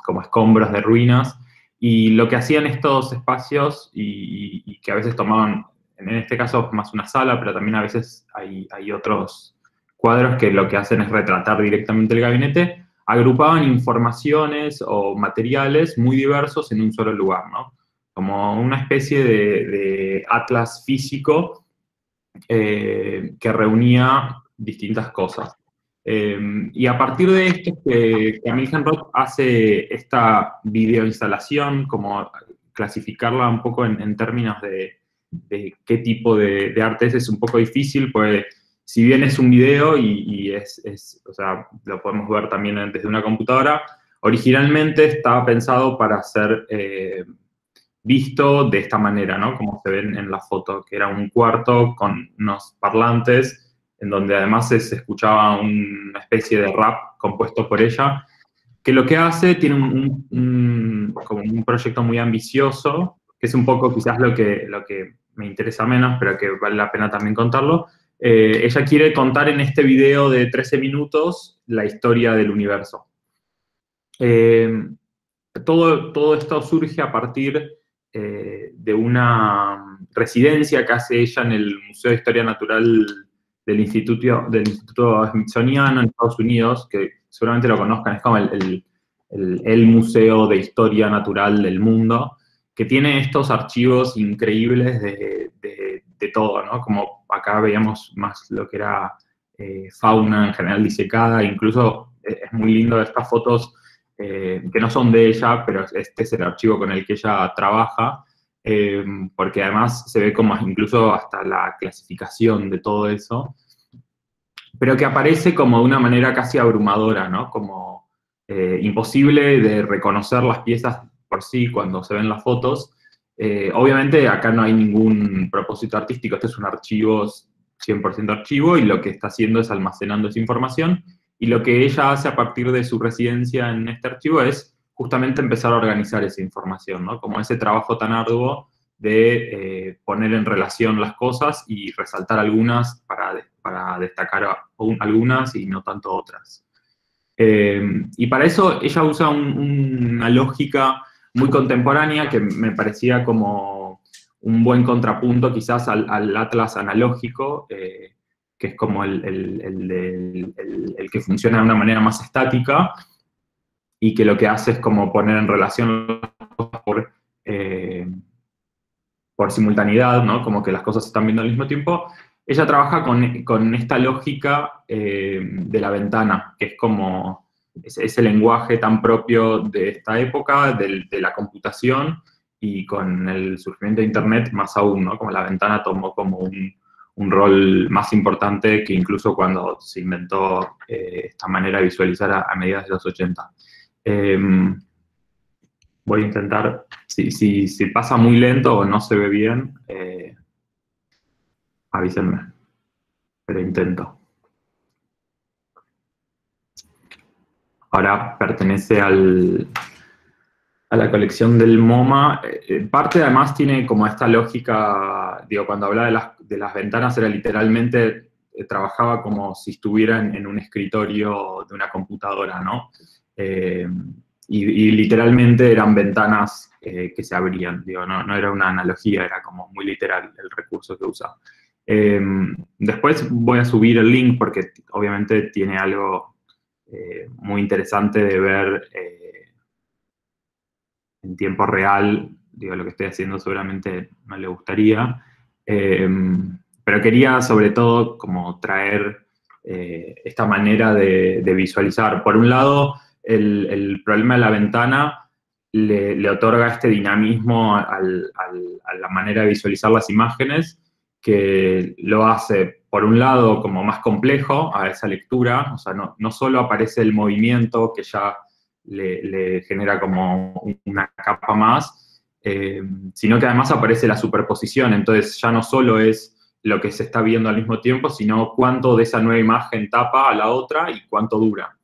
como escombros de ruinas, y lo que hacían estos espacios, y que a veces tomaban, en este caso más una sala, pero también a veces hay otros cuadros que lo que hacen es retratar directamente el gabinete, agrupaban informaciones o materiales muy diversos en un solo lugar, ¿no? Como una especie de atlas físico que reunía distintas cosas. Y a partir de esto, Camille Henroth hace esta videoinstalación, como clasificarla un poco en términos de qué tipo de arte es un poco difícil, pues si bien es un video y o sea, lo podemos ver también desde una computadora, originalmente estaba pensado para ser visto de esta manera, ¿no? Como se ven en la foto, que era un cuarto con unos parlantes, en donde además se escuchaba una especie de rap compuesto por ella, que lo que hace, tiene como un proyecto muy ambicioso, que es un poco quizás lo que me interesa menos, pero que vale la pena también contarlo. Ella quiere contar en este video de 13 minutos la historia del universo. Todo esto surge a partir de una residencia que hace ella en el Museo de Historia Natural del Instituto Smithsoniano en Estados Unidos, que seguramente lo conozcan, es como el museo de historia natural del mundo, que tiene estos archivos increíbles de todo, ¿no? Como acá veíamos más lo que era fauna en general disecada, incluso es muy lindo ver estas fotos que no son de ella, pero este es el archivo con el que ella trabaja, porque además se ve como incluso hasta la clasificación de todo eso, pero que aparece como de una manera casi abrumadora, ¿no? Como imposible de reconocer las piezas por sí cuando se ven las fotos. Obviamente acá no hay ningún propósito artístico, este es un archivo, 100% archivo, y lo que está haciendo es almacenando esa información, y lo que ella hace a partir de su residencia en este archivo es justamente empezar a organizar esa información, ¿no? Como ese trabajo tan arduo de poner en relación las cosas y resaltar algunas para destacar algunas y no tanto otras. Y para eso ella usa una lógica muy contemporánea que me parecía como un buen contrapunto quizás al atlas analógico, que es como el que funciona de una manera más estática y que lo que hace es como poner en relación las cosas por simultaneidad, ¿no? Como que las cosas se están viendo al mismo tiempo. Ella trabaja con esta lógica de la ventana, que es como ese lenguaje tan propio de esta época, de la computación, y con el surgimiento de Internet más aún, ¿no? Como la ventana tomó como un rol más importante que incluso cuando se inventó esta manera de visualizar a mediados de los 80. Voy a intentar, si pasa muy lento o no se ve bien, avísenme, pero intento. Ahora pertenece a la colección del MoMA. Parte además tiene como esta lógica, digo, cuando hablaba de las ventanas era literalmente, trabajaba como si estuviera en un escritorio de una computadora, ¿no? Y literalmente eran ventanas que se abrían, digo, no era una analogía, era como muy literal el recurso que usa. Después voy a subir el link porque obviamente tiene algo muy interesante de ver en tiempo real. Digo, lo que estoy haciendo seguramente no le gustaría, pero quería sobre todo como traer esta manera de visualizar. Por un lado, el problema de la ventana le otorga este dinamismo a la manera de visualizar las imágenes, que lo hace, por un lado, como más complejo a esa lectura, o sea, no solo aparece el movimiento que ya le genera como una capa más, sino que además aparece la superposición, entonces ya no solo es lo que se está viendo al mismo tiempo, sino cuánto de esa nueva imagen tapa a la otra y cuánto dura.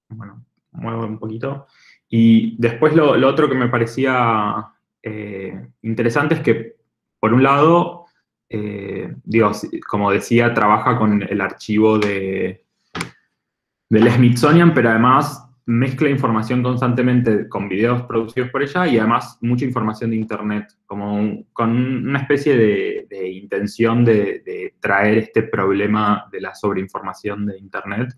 Bueno, muevo un poquito. Y después lo otro que me parecía interesante es que, por un lado, digo, como decía, trabaja con el archivo del Smithsonian, pero además mezcla información constantemente con videos producidos por ella y además mucha información de Internet, como con una especie de intención de traer este problema de la sobreinformación de Internet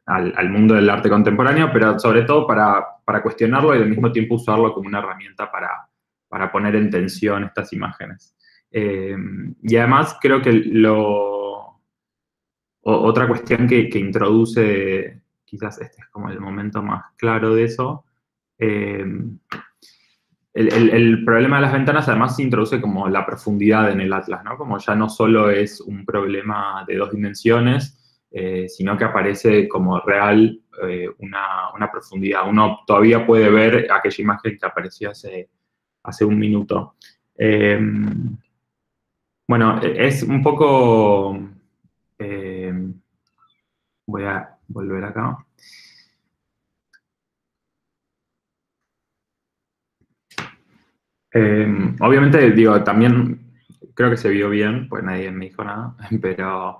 al mundo del arte contemporáneo, pero sobre todo para cuestionarlo y al mismo tiempo usarlo como una herramienta para poner en tensión estas imágenes. Y además creo que otra cuestión que introduce, quizás este es como el momento más claro de eso, el problema de las ventanas además se introduce como la profundidad en el atlas, ¿no? Como ya no solo es un problema de 2 dimensiones, sino que aparece como real una profundidad. Uno todavía puede ver aquella imagen que apareció hace un minuto. Bueno, es un poco... voy a volver acá. Obviamente, digo, también creo que se vio bien, pues nadie me dijo nada, pero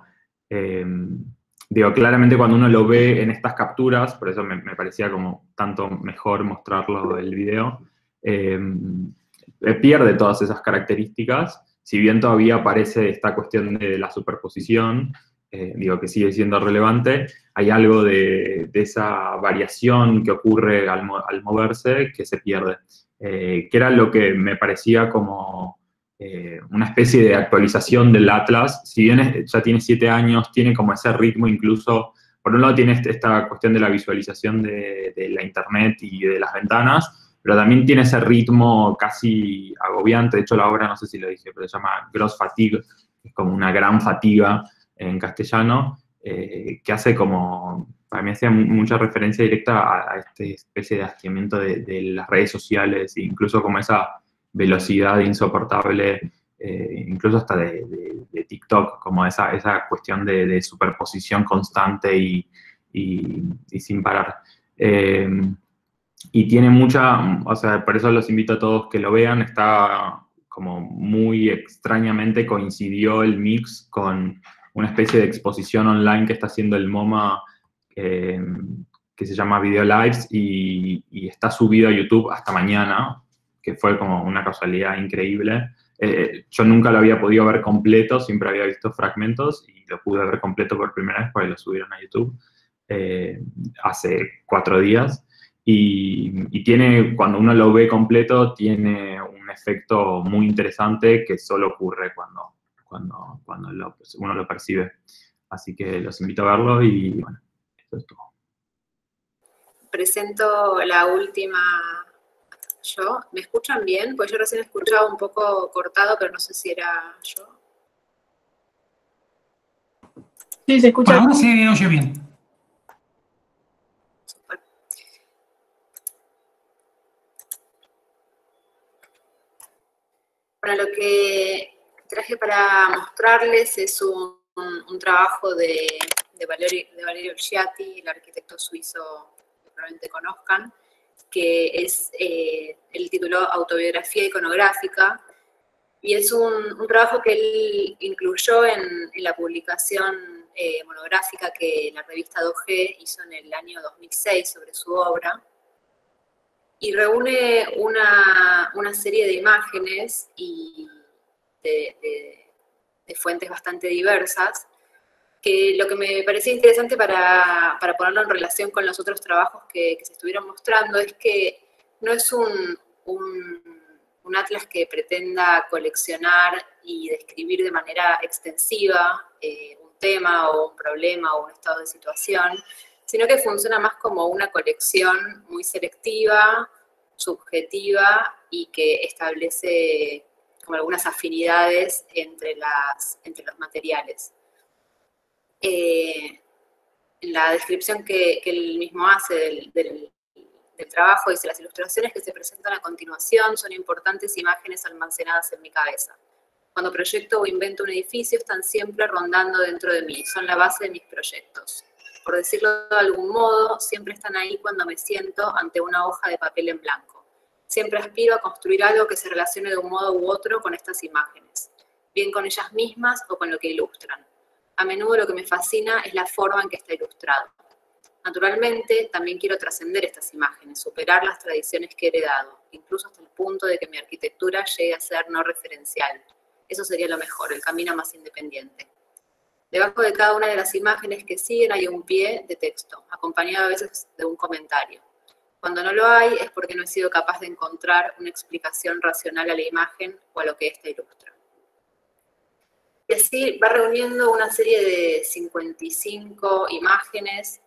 digo, claramente cuando uno lo ve en estas capturas, por eso me parecía como tanto mejor mostrarlo el video, pierde todas esas características, si bien todavía aparece esta cuestión de la superposición, digo que sigue siendo relevante, hay algo de esa variación que ocurre al moverse que se pierde. Que era lo que me parecía como una especie de actualización del Atlas. Si bien ya tiene 7 años, tiene como ese ritmo incluso, por un lado tiene esta cuestión de la visualización de la internet y de las ventanas, pero también tiene ese ritmo casi agobiante. De hecho, la obra, no sé si lo dije, pero se llama Gross Fatigue, es como una gran fatiga en castellano, que hace como, para mí hacía mucha referencia directa a esta especie de hastiamiento de las redes sociales, e incluso como esa velocidad insoportable, incluso hasta de TikTok, como esa cuestión de superposición constante y sin parar. Y tiene mucha, o sea, por eso los invito a todos que lo vean, está como muy extrañamente coincidió el mix con una especie de exposición online que está haciendo el MoMA, que se llama Video Lives, y está subido a YouTube hasta mañana, que fue como una casualidad increíble. Yo nunca lo había podido ver completo, siempre había visto fragmentos, y lo pude ver completo por primera vez porque lo subieron a YouTube hace 4 días. Y tiene, cuando uno lo ve completo, tiene un efecto muy interesante que solo ocurre cuando uno lo percibe. Así que los invito a verlo y bueno, esto es todo. Presento la última yo. ¿Me escuchan bien? Pues yo recién escuchaba un poco cortado, pero no sé si era yo. Sí, se escucha. Ahora se oye bien. Super. Bueno, lo que traje para mostrarles es un trabajo de Valerio Giatti, el arquitecto suizo que probablemente conozcan, que es el título Autobiografía iconográfica, y es un trabajo que él incluyó en la publicación monográfica que la revista 2G hizo en el año 2006 sobre su obra, y reúne una serie de imágenes y de fuentes bastante diversas, que lo que me parecía interesante para ponerlo en relación con los otros trabajos que se estuvieron mostrando es que no es un atlas que pretenda coleccionar y describir de manera extensiva un tema o un problema o un estado de situación, sino que funciona más como una colección muy selectiva, subjetiva y que establece como algunas afinidades entre los materiales. La descripción que él mismo hace del trabajo dice: las ilustraciones que se presentan a continuación son importantes imágenes almacenadas en mi cabeza. Cuando proyecto o invento un edificio están siempre rondando dentro de mí, son la base de mis proyectos. Por decirlo de algún modo, siempre están ahí cuando me siento ante una hoja de papel en blanco. Siempre aspiro a construir algo que se relacione de un modo u otro con estas imágenes, bien con ellas mismas o con lo que ilustran. A menudo lo que me fascina es la forma en que está ilustrado. Naturalmente, también quiero trascender estas imágenes, superar las tradiciones que he heredado, incluso hasta el punto de que mi arquitectura llegue a ser no referencial. Eso sería lo mejor, el camino más independiente. Debajo de cada una de las imágenes que siguen hay un pie de texto, acompañado a veces de un comentario. Cuando no lo hay es porque no he sido capaz de encontrar una explicación racional a la imagen o a lo que ésta ilustra. Y así va reuniendo una serie de 55 imágenes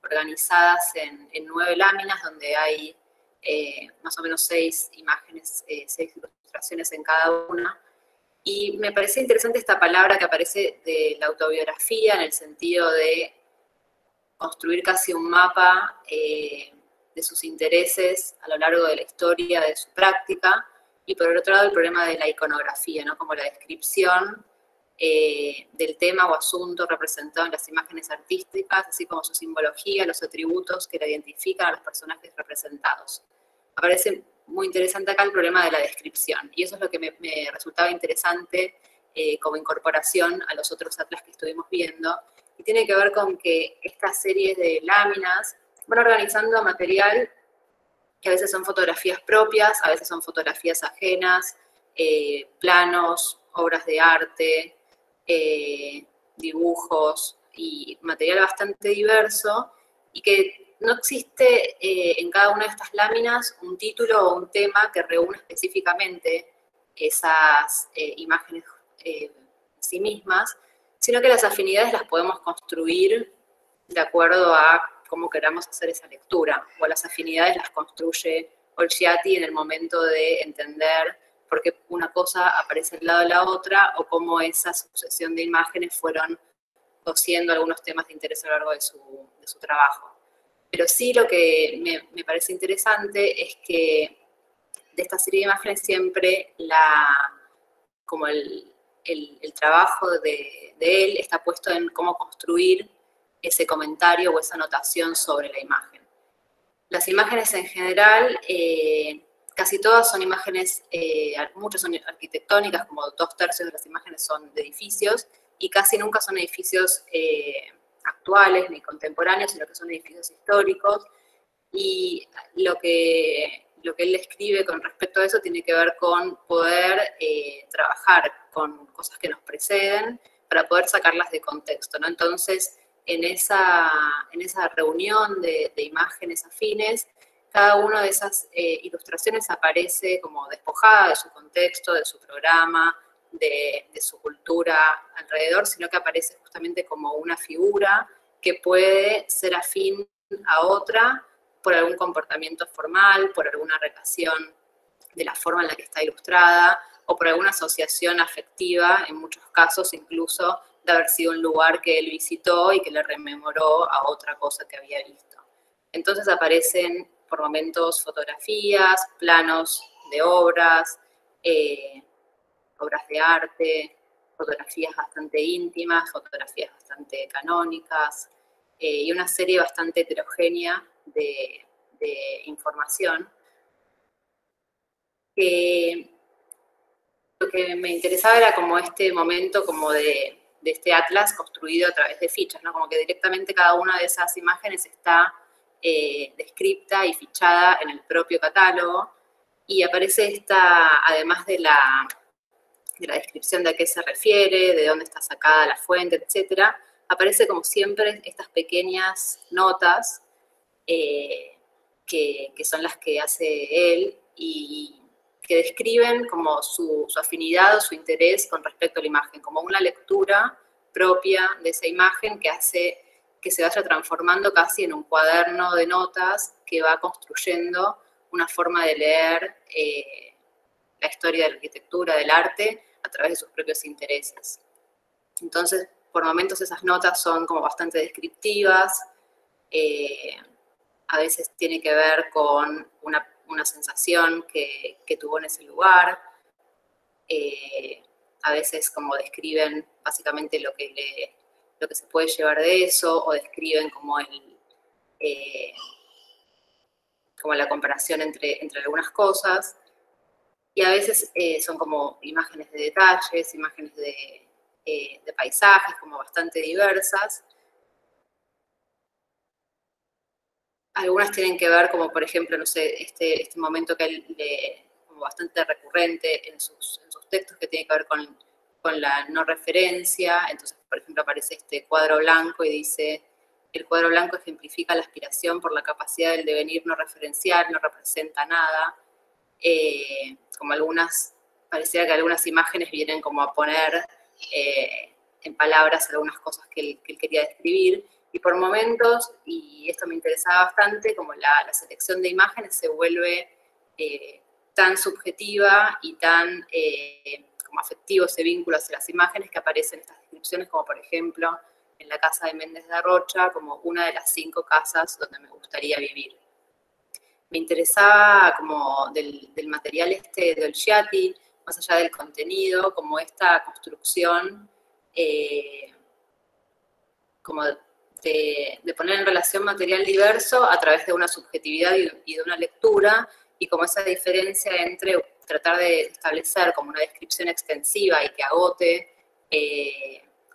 organizadas en 9 láminas, donde hay más o menos 6 imágenes, 6 ilustraciones en cada una. Y me parece interesante esta palabra que aparece de la autobiografía, en el sentido de construir casi un mapa de sus intereses a lo largo de la historia, de su práctica, y por el otro lado el problema de la iconografía, ¿no? Como la descripción del tema o asunto representado en las imágenes artísticas, así como su simbología, los atributos que la identifican a los personajes representados. Me parece muy interesante acá el problema de la descripción, y eso es lo que me resultaba interesante como incorporación a los otros atlas que estuvimos viendo, y tiene que ver con que estas series de láminas van organizando material que a veces son fotografías propias, a veces son fotografías ajenas, planos, obras de arte, dibujos y material bastante diverso, y que no existe en cada una de estas láminas un título o un tema que reúna específicamente esas imágenes en sí mismas, sino que las afinidades las podemos construir de acuerdo a cómo queramos hacer esa lectura, o las afinidades las construye Olgiati en el momento de entender por qué una cosa aparece al lado de la otra, o cómo esa sucesión de imágenes fueron cosiendo algunos temas de interés a lo largo de su trabajo. Pero sí lo que me parece interesante es que de esta serie de imágenes siempre como el trabajo de él está puesto en cómo construir ese comentario o esa anotación sobre la imagen. Las imágenes en general, casi todas son imágenes, muchas son arquitectónicas, como 2/3 de las imágenes son de edificios, y casi nunca son edificios actuales ni contemporáneos, sino que son edificios históricos, y lo que él escribe con respecto a eso tiene que ver con poder trabajar con cosas que nos preceden para poder sacarlas de contexto, ¿no? Entonces, en esa reunión de imágenes afines, cada una de esas ilustraciones aparece como despojada de su contexto, de su programa, de su cultura alrededor, sino que aparece justamente como una figura que puede ser afín a otra por algún comportamiento formal, por alguna relación de la forma en la que está ilustrada, o por alguna asociación afectiva, en muchos casos incluso de haber sido un lugar que él visitó y que le rememoró a otra cosa que había visto. Entonces aparecen por momentos fotografías, planos de obras, obras de arte, fotografías bastante íntimas, fotografías bastante canónicas, y una serie bastante heterogénea de información. Lo que me interesaba era como este momento como de este atlas construido a través de fichas, ¿no? Como que directamente cada una de esas imágenes está descripta y fichada en el propio catálogo, y aparece esta, además de la descripción de a qué se refiere, de dónde está sacada la fuente, etcétera, aparece como siempre estas pequeñas notas que son las que hace él y que describen como su afinidad o su interés con respecto a la imagen, como una lectura propia de esa imagen que hace que se vaya transformando casi en un cuaderno de notas que va construyendo una forma de leer la historia de la arquitectura, del arte, a través de sus propios intereses. Entonces, por momentos esas notas son como bastante descriptivas, a veces tiene que ver con una sensación que tuvo en ese lugar, a veces como describen básicamente lo que se puede llevar de eso, o describen como como la comparación entre algunas cosas, y a veces son como imágenes de detalles, imágenes de paisajes, como bastante diversas. Algunas tienen que ver, como por ejemplo, no sé, este momento que él como bastante recurrente en sus textos, que tiene que ver con con la no referencia. Entonces, por ejemplo, aparece este cuadro blanco y dice, el cuadro blanco ejemplifica la aspiración por la capacidad del devenir no referencial, no representa nada. Como pareciera que algunas imágenes vienen como a poner en palabras algunas cosas que él quería describir. Y por momentos, y esto me interesaba bastante, como la selección de imágenes se vuelve tan subjetiva y tan como afectivo ese vínculo hacia las imágenes, que aparecen estas descripciones, como por ejemplo en la casa de Méndez de Rocha, como una de las 5 casas donde me gustaría vivir. Me interesaba como del material de Olgiati, más allá del contenido, como esta construcción como de poner en relación material diverso a través de una subjetividad y de una lectura, y como esa diferencia entre tratar de establecer como una descripción extensiva y que agote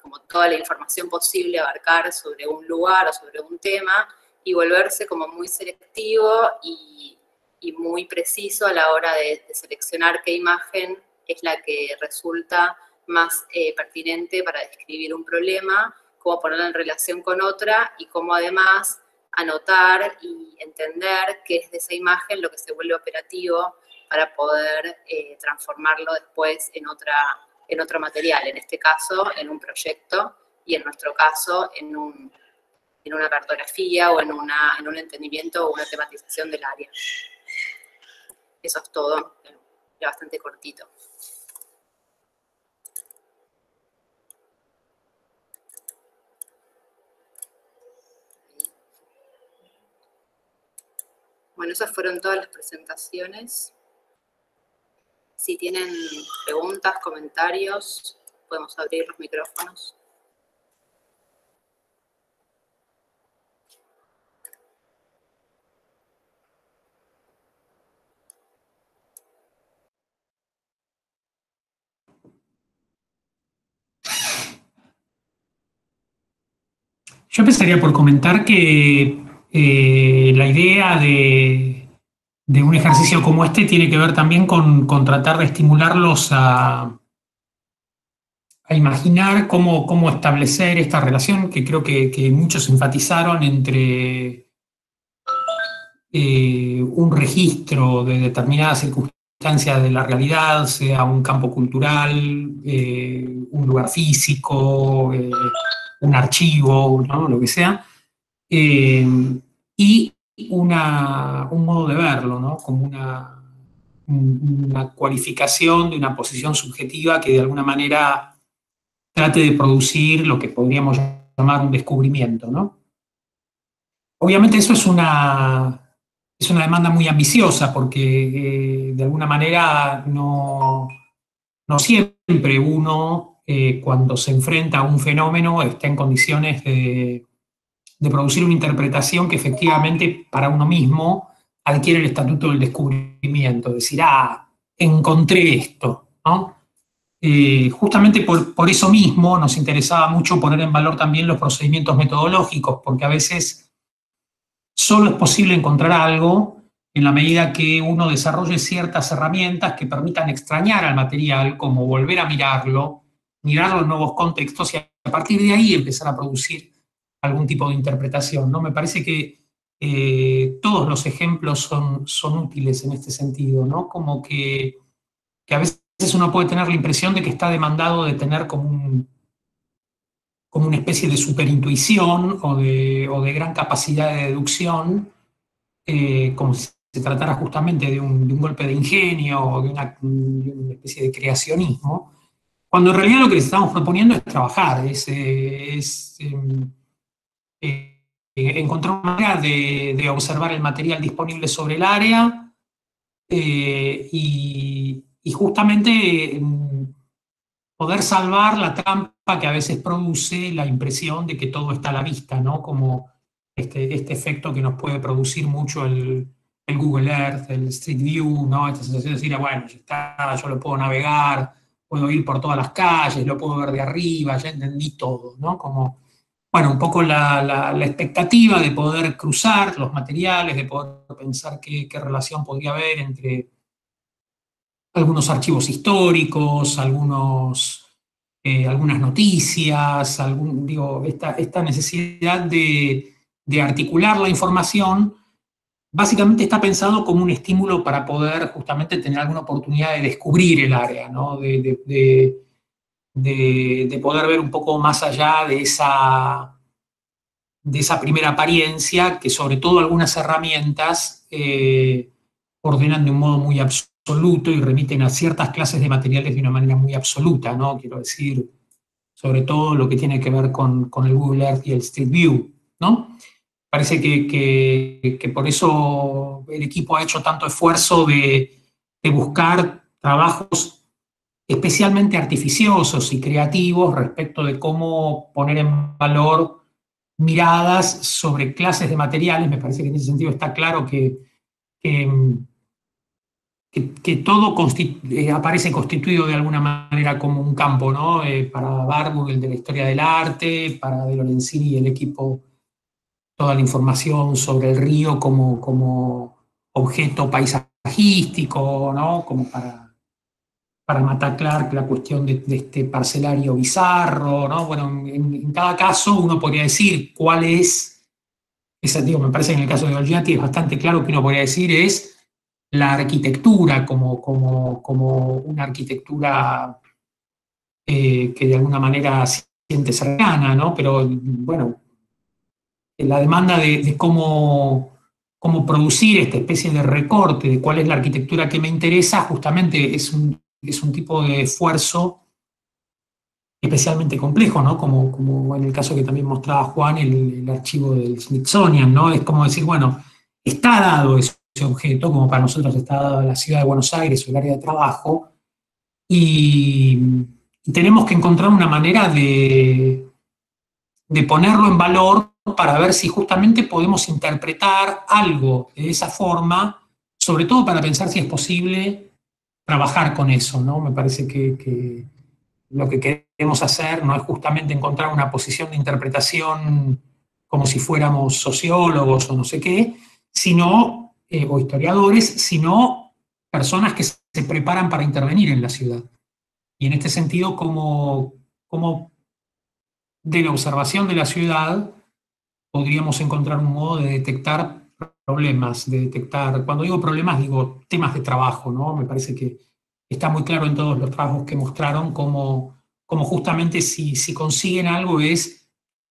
como toda la información posible, abarcar sobre un lugar o sobre un tema, y volverse como muy selectivo y muy preciso a la hora de seleccionar qué imagen es la que resulta más pertinente para describir un problema, cómo ponerla en relación con otra, y cómo además anotar y entender qué es de esa imagen lo que se vuelve operativo para poder transformarlo después en otro material, en este caso en un proyecto, y en nuestro caso en una cartografía o en un entendimiento o una tematización del área. Eso es todo, ya bastante cortito. Bueno, esas fueron todas las presentaciones. Si tienen preguntas, comentarios, podemos abrir los micrófonos. Yo empezaría por comentar que la idea de un ejercicio como este tiene que ver también con tratar de estimularlos a imaginar cómo establecer esta relación, que creo que muchos enfatizaron entre un registro de determinadas circunstancias de la realidad, sea un campo cultural, un lugar físico, un archivo, ¿no? Lo que sea, y un modo de verlo, ¿no? Como una cualificación de una posición subjetiva que de alguna manera trate de producir lo que podríamos llamar un descubrimiento, ¿no? Obviamente eso es una demanda muy ambiciosa, porque de alguna manera no siempre uno, cuando se enfrenta a un fenómeno, está en condiciones de producir una interpretación que efectivamente para uno mismo adquiere el estatuto del descubrimiento, decir, encontré esto, ¿no? Justamente por eso mismo nos interesaba mucho poner en valor también los procedimientos metodológicos, porque a veces solo es posible encontrar algo en la medida que uno desarrolle ciertas herramientas que permitan extrañar al material, como volver a mirarlo en nuevos contextos, y a partir de ahí empezar a producir algún tipo de interpretación, ¿no? Me parece que todos los ejemplos son útiles en este sentido, ¿no? Como que a veces uno puede tener la impresión de que está demandado de tener como una especie de superintuición o de gran capacidad de deducción, como si se tratara justamente de un golpe de ingenio o de una especie de creacionismo, cuando en realidad lo que les estamos proponiendo es trabajar, encontrar una manera de observar el material disponible sobre el área y justamente poder salvar la trampa que a veces produce la impresión de que todo está a la vista, ¿no? Como este efecto que nos puede producir mucho el Google Earth, el Street View, ¿no? Esta sensación de decir, bueno, ya está, yo lo puedo navegar, puedo ir por todas las calles, lo puedo ver de arriba, ya entendí todo, ¿no? Como, bueno, un poco la expectativa de poder cruzar los materiales, de poder pensar qué relación podría haber entre algunos archivos históricos, algunos algunas noticias, esta necesidad de articular la información, básicamente está pensado como un estímulo para poder justamente tener alguna oportunidad de descubrir el área, ¿no? De poder ver un poco más allá de esa primera apariencia, que sobre todo algunas herramientas ordenan de un modo muy absoluto y remiten a ciertas clases de materiales de una manera muy absoluta, ¿no? Quiero decir, sobre todo lo que tiene que ver con el Google Earth y el Street View, ¿no? Parece que por eso el equipo ha hecho tanto esfuerzo de buscar trabajos especialmente artificiosos y creativos respecto de cómo poner en valor miradas sobre clases de materiales. Me parece que en ese sentido está claro que todo aparece constituido de alguna manera como un campo, ¿no? Para Barbour, el de la historia del arte, para De Lorenzini y el equipo, toda la información sobre el río como objeto paisajístico, ¿no? Como para Mata Clark, la cuestión de este parcelario bizarro, ¿no? Bueno, en cada caso uno podría decir cuál es, me parece que en el caso de Olgiati es bastante claro que uno podría decir es la arquitectura como una arquitectura que de alguna manera siente cercana, ¿no? Pero bueno, la demanda de cómo producir esta especie de recorte de cuál es la arquitectura que me interesa, justamente es un tipo de esfuerzo especialmente complejo, ¿no? Como en el caso que también mostraba Juan, el archivo del Smithsonian, ¿no? Es como decir, bueno, está dado ese objeto, como para nosotros está dado la ciudad de Buenos Aires o el área de trabajo, y tenemos que encontrar una manera de ponerlo en valor para ver si justamente podemos interpretar algo de esa forma, sobre todo para pensar si es posible trabajar con eso, ¿no? Me parece que lo que queremos hacer no es justamente encontrar una posición de interpretación como si fuéramos sociólogos o no sé qué, sino, o historiadores, sino personas que se preparan para intervenir en la ciudad. Y en este sentido, como de la observación de la ciudad podríamos encontrar un modo de detectar problemas, cuando digo problemas, digo temas de trabajo, ¿no? Me parece que está muy claro en todos los trabajos que mostraron cómo justamente si consiguen algo es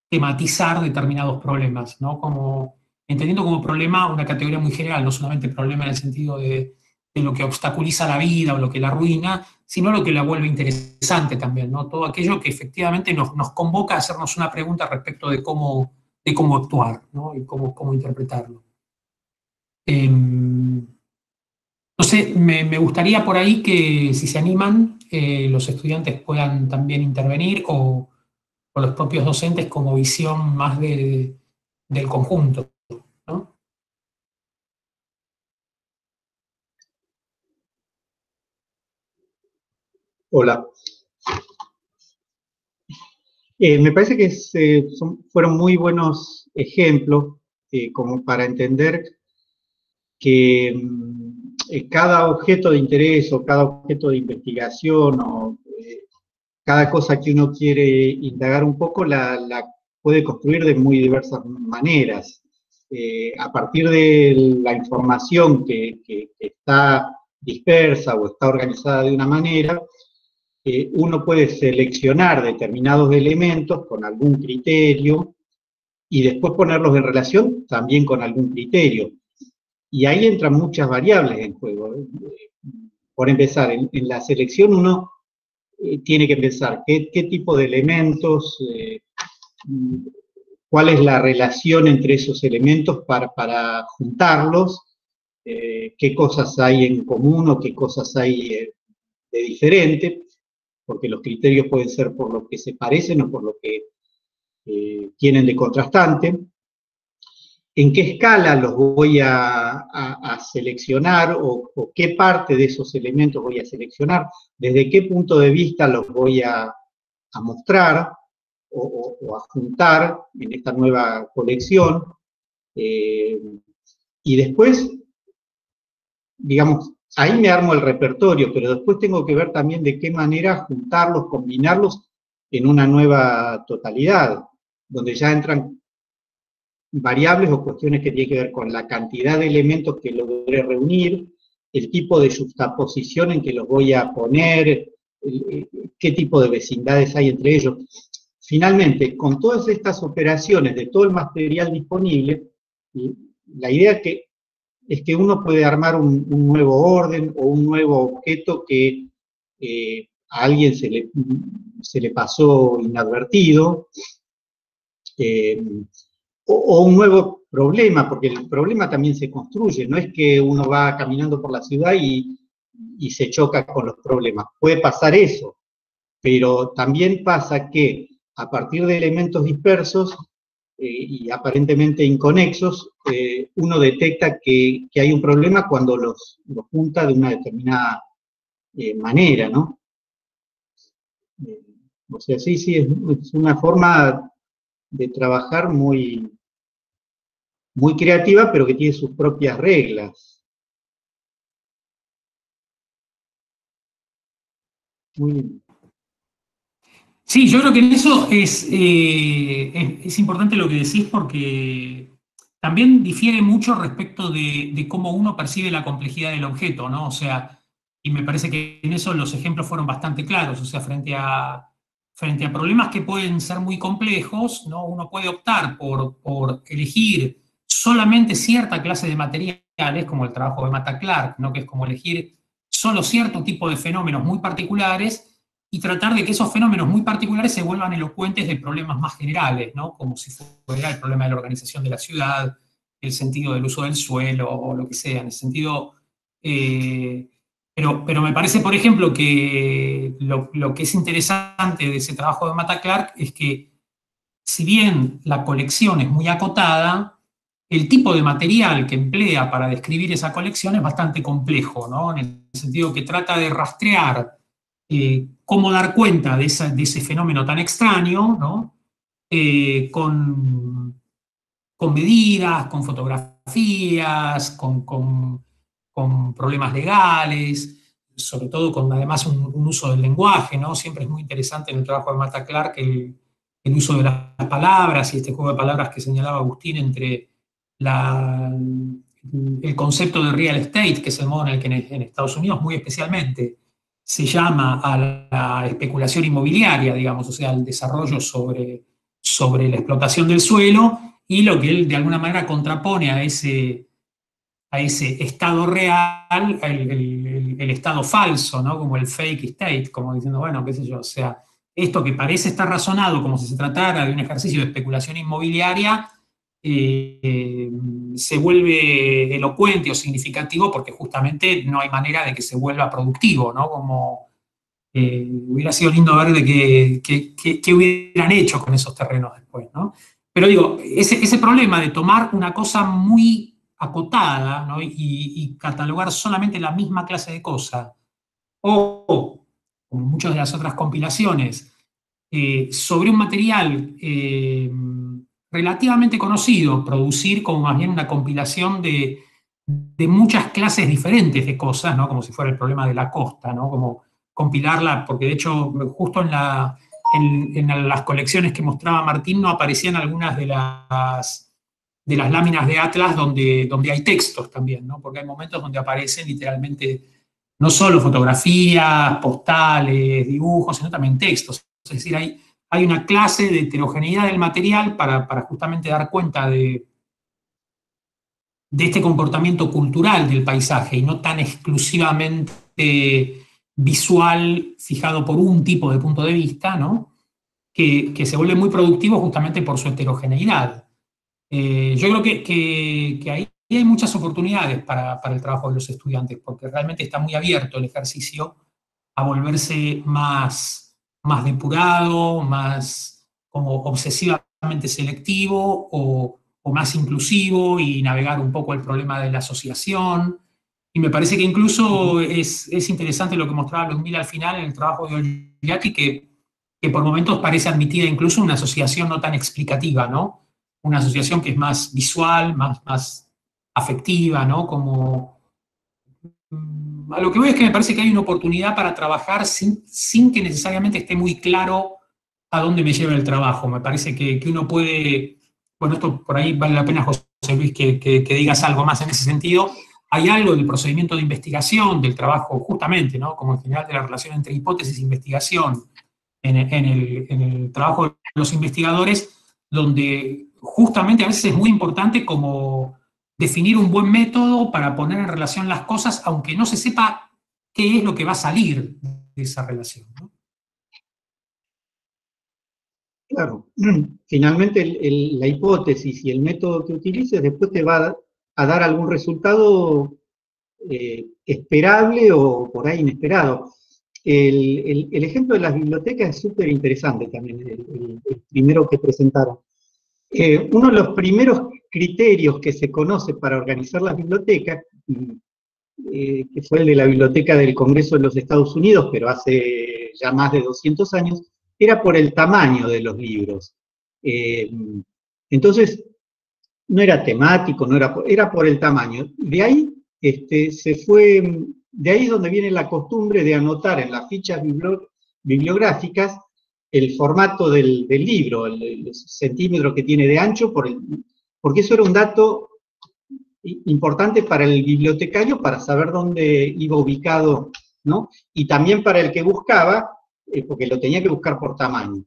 tematizar determinados problemas, ¿no? Entendiendo como problema una categoría muy general, no solamente problema en el sentido de lo que obstaculiza la vida o lo que la arruina, sino lo que la vuelve interesante también, ¿no? Todo aquello que efectivamente nos convoca a hacernos una pregunta respecto de cómo actuar, ¿no? Y cómo interpretarlo. No sé, me gustaría por ahí que si se animan, los estudiantes puedan también intervenir o los propios docentes como visión más del conjunto, ¿no? Hola. Me parece que fueron muy buenos ejemplos como para entender que cada objeto de interés o cada objeto de investigación o cada cosa que uno quiere indagar un poco la puede construir de muy diversas maneras. A partir de la información que está dispersa o está organizada de una manera, uno puede seleccionar determinados elementos con algún criterio y después ponerlos en relación también con algún criterio. Y ahí entran muchas variables en juego. Por empezar, en la selección uno tiene que pensar qué tipo de elementos, cuál es la relación entre esos elementos para juntarlos, qué cosas hay en común o qué cosas hay de diferente, porque los criterios pueden ser por lo que se parecen o por lo que tienen de contrastante. ¿En qué escala los voy a seleccionar o qué parte de esos elementos voy a seleccionar? ¿Desde qué punto de vista los voy a mostrar o a juntar en esta nueva colección? Y después, digamos, ahí me armo el repertorio, pero después tengo que ver también de qué manera juntarlos, combinarlos en una nueva totalidad, donde ya entran variables o cuestiones que tienen que ver con la cantidad de elementos que logré reunir, el tipo de juxtaposición en que los voy a poner, qué tipo de vecindades hay entre ellos. Finalmente, con todas estas operaciones de todo el material disponible, la idea es que uno puede armar un nuevo orden o un nuevo objeto que a alguien se le pasó inadvertido, o un nuevo problema, porque el problema también se construye, no es que uno va caminando por la ciudad y se choca con los problemas. Puede pasar eso, pero también pasa que a partir de elementos dispersos y aparentemente inconexos, uno detecta que hay un problema cuando los junta de una determinada manera, ¿no? O sea, sí, es una forma de trabajar muy creativa, pero que tiene sus propias reglas. Muy bien. Sí, yo creo que en eso es importante lo que decís, porque también difiere mucho respecto de cómo uno percibe la complejidad del objeto, ¿no? O sea, y me parece que en eso los ejemplos fueron bastante claros, o sea, frente a problemas que pueden ser muy complejos, ¿no? Uno puede optar por elegir solamente cierta clase de materiales, como el trabajo de Mata Clark, ¿no? Que es como elegir solo cierto tipo de fenómenos muy particulares, y tratar de que esos fenómenos muy particulares se vuelvan elocuentes de problemas más generales, ¿no? Como si fuera el problema de la organización de la ciudad, el sentido del uso del suelo, o lo que sea, en el sentido... pero me parece, por ejemplo, que lo que es interesante de ese trabajo de Mata Clark es que, si bien la colección es muy acotada, el tipo de material que emplea para describir esa colección es bastante complejo, ¿no? En el sentido que trata de rastrear cómo dar cuenta de ese fenómeno tan extraño, ¿no? Con medidas, con fotografías, con problemas legales, sobre todo con además un uso del lenguaje, ¿no? Siempre es muy interesante en el trabajo de Mata Clark el uso de las palabras y este juego de palabras que señalaba Agustín entre el concepto de real estate, que es el modo en el que en Estados Unidos muy especialmente se llama a la especulación inmobiliaria, digamos, o sea, al desarrollo sobre la explotación del suelo, y lo que él de alguna manera contrapone a ese estado real, el estado falso, ¿no? Como el fake state, como diciendo, bueno, qué sé yo, o sea, esto que parece estar razonado como si se tratara de un ejercicio de especulación inmobiliaria, se vuelve elocuente o significativo porque justamente no hay manera de que se vuelva productivo, ¿no? Como hubiera sido lindo ver de qué hubieran hecho con esos terrenos después, ¿no? Pero digo, ese problema de tomar una cosa muy acotada, ¿no? y catalogar solamente la misma clase de cosa, o, como muchas de las otras compilaciones, sobre un material relativamente conocido, producir como más bien una compilación de muchas clases diferentes de cosas, ¿no? Como si fuera el problema de la costa, ¿no? Como compilarla, porque de hecho justo en las colecciones que mostraba Martín no aparecían algunas de las láminas de Atlas donde hay textos también, ¿no? Porque hay momentos donde aparecen literalmente no solo fotografías, postales, dibujos, sino también textos. Es decir, hay una clase de heterogeneidad del material para justamente dar cuenta de este comportamiento cultural del paisaje y no tan exclusivamente visual, fijado por un tipo de punto de vista, ¿no? Que se vuelve muy productivo justamente por su heterogeneidad. Yo creo que ahí hay muchas oportunidades para el trabajo de los estudiantes, porque realmente está muy abierto el ejercicio a volverse más depurado, más como obsesivamente selectivo o más inclusivo, y navegar un poco el problema de la asociación. Y me parece que incluso es interesante lo que mostraba Ludmila al final en el trabajo de Olgiati, que por momentos parece admitida incluso una asociación no tan explicativa, ¿no? Una asociación que es más visual, más afectiva, ¿no? Como, a lo que voy es que me parece que hay una oportunidad para trabajar sin que necesariamente esté muy claro a dónde me lleva el trabajo. Me parece que uno puede, bueno, esto por ahí vale la pena, José Luis, que digas algo más en ese sentido. Hay algo del procedimiento de investigación, del trabajo, justamente, ¿no? Como en general de la relación entre hipótesis e investigación en el trabajo de los investigadores, donde justamente a veces es muy importante como definir un buen método para poner en relación las cosas, aunque no se sepa qué es lo que va a salir de esa relación, ¿no? Claro, finalmente la hipótesis y el método que utilices después te va a dar algún resultado esperable o por ahí inesperado. El ejemplo de las bibliotecas es súper interesante también, el primero que presentaron. Uno de los primeros criterios que se conoce para organizar las bibliotecas, que fue el de la Biblioteca del Congreso de los Estados Unidos, pero hace ya más de 200 años, era por el tamaño de los libros. Entonces, no era temático, era por el tamaño. De ahí de ahí es donde viene la costumbre de anotar en las fichas bibliográficas el formato del libro, el centímetro que tiene de ancho, porque eso era un dato importante para el bibliotecario para saber dónde iba ubicado, ¿no? Y también para el que buscaba, porque lo tenía que buscar por tamaño.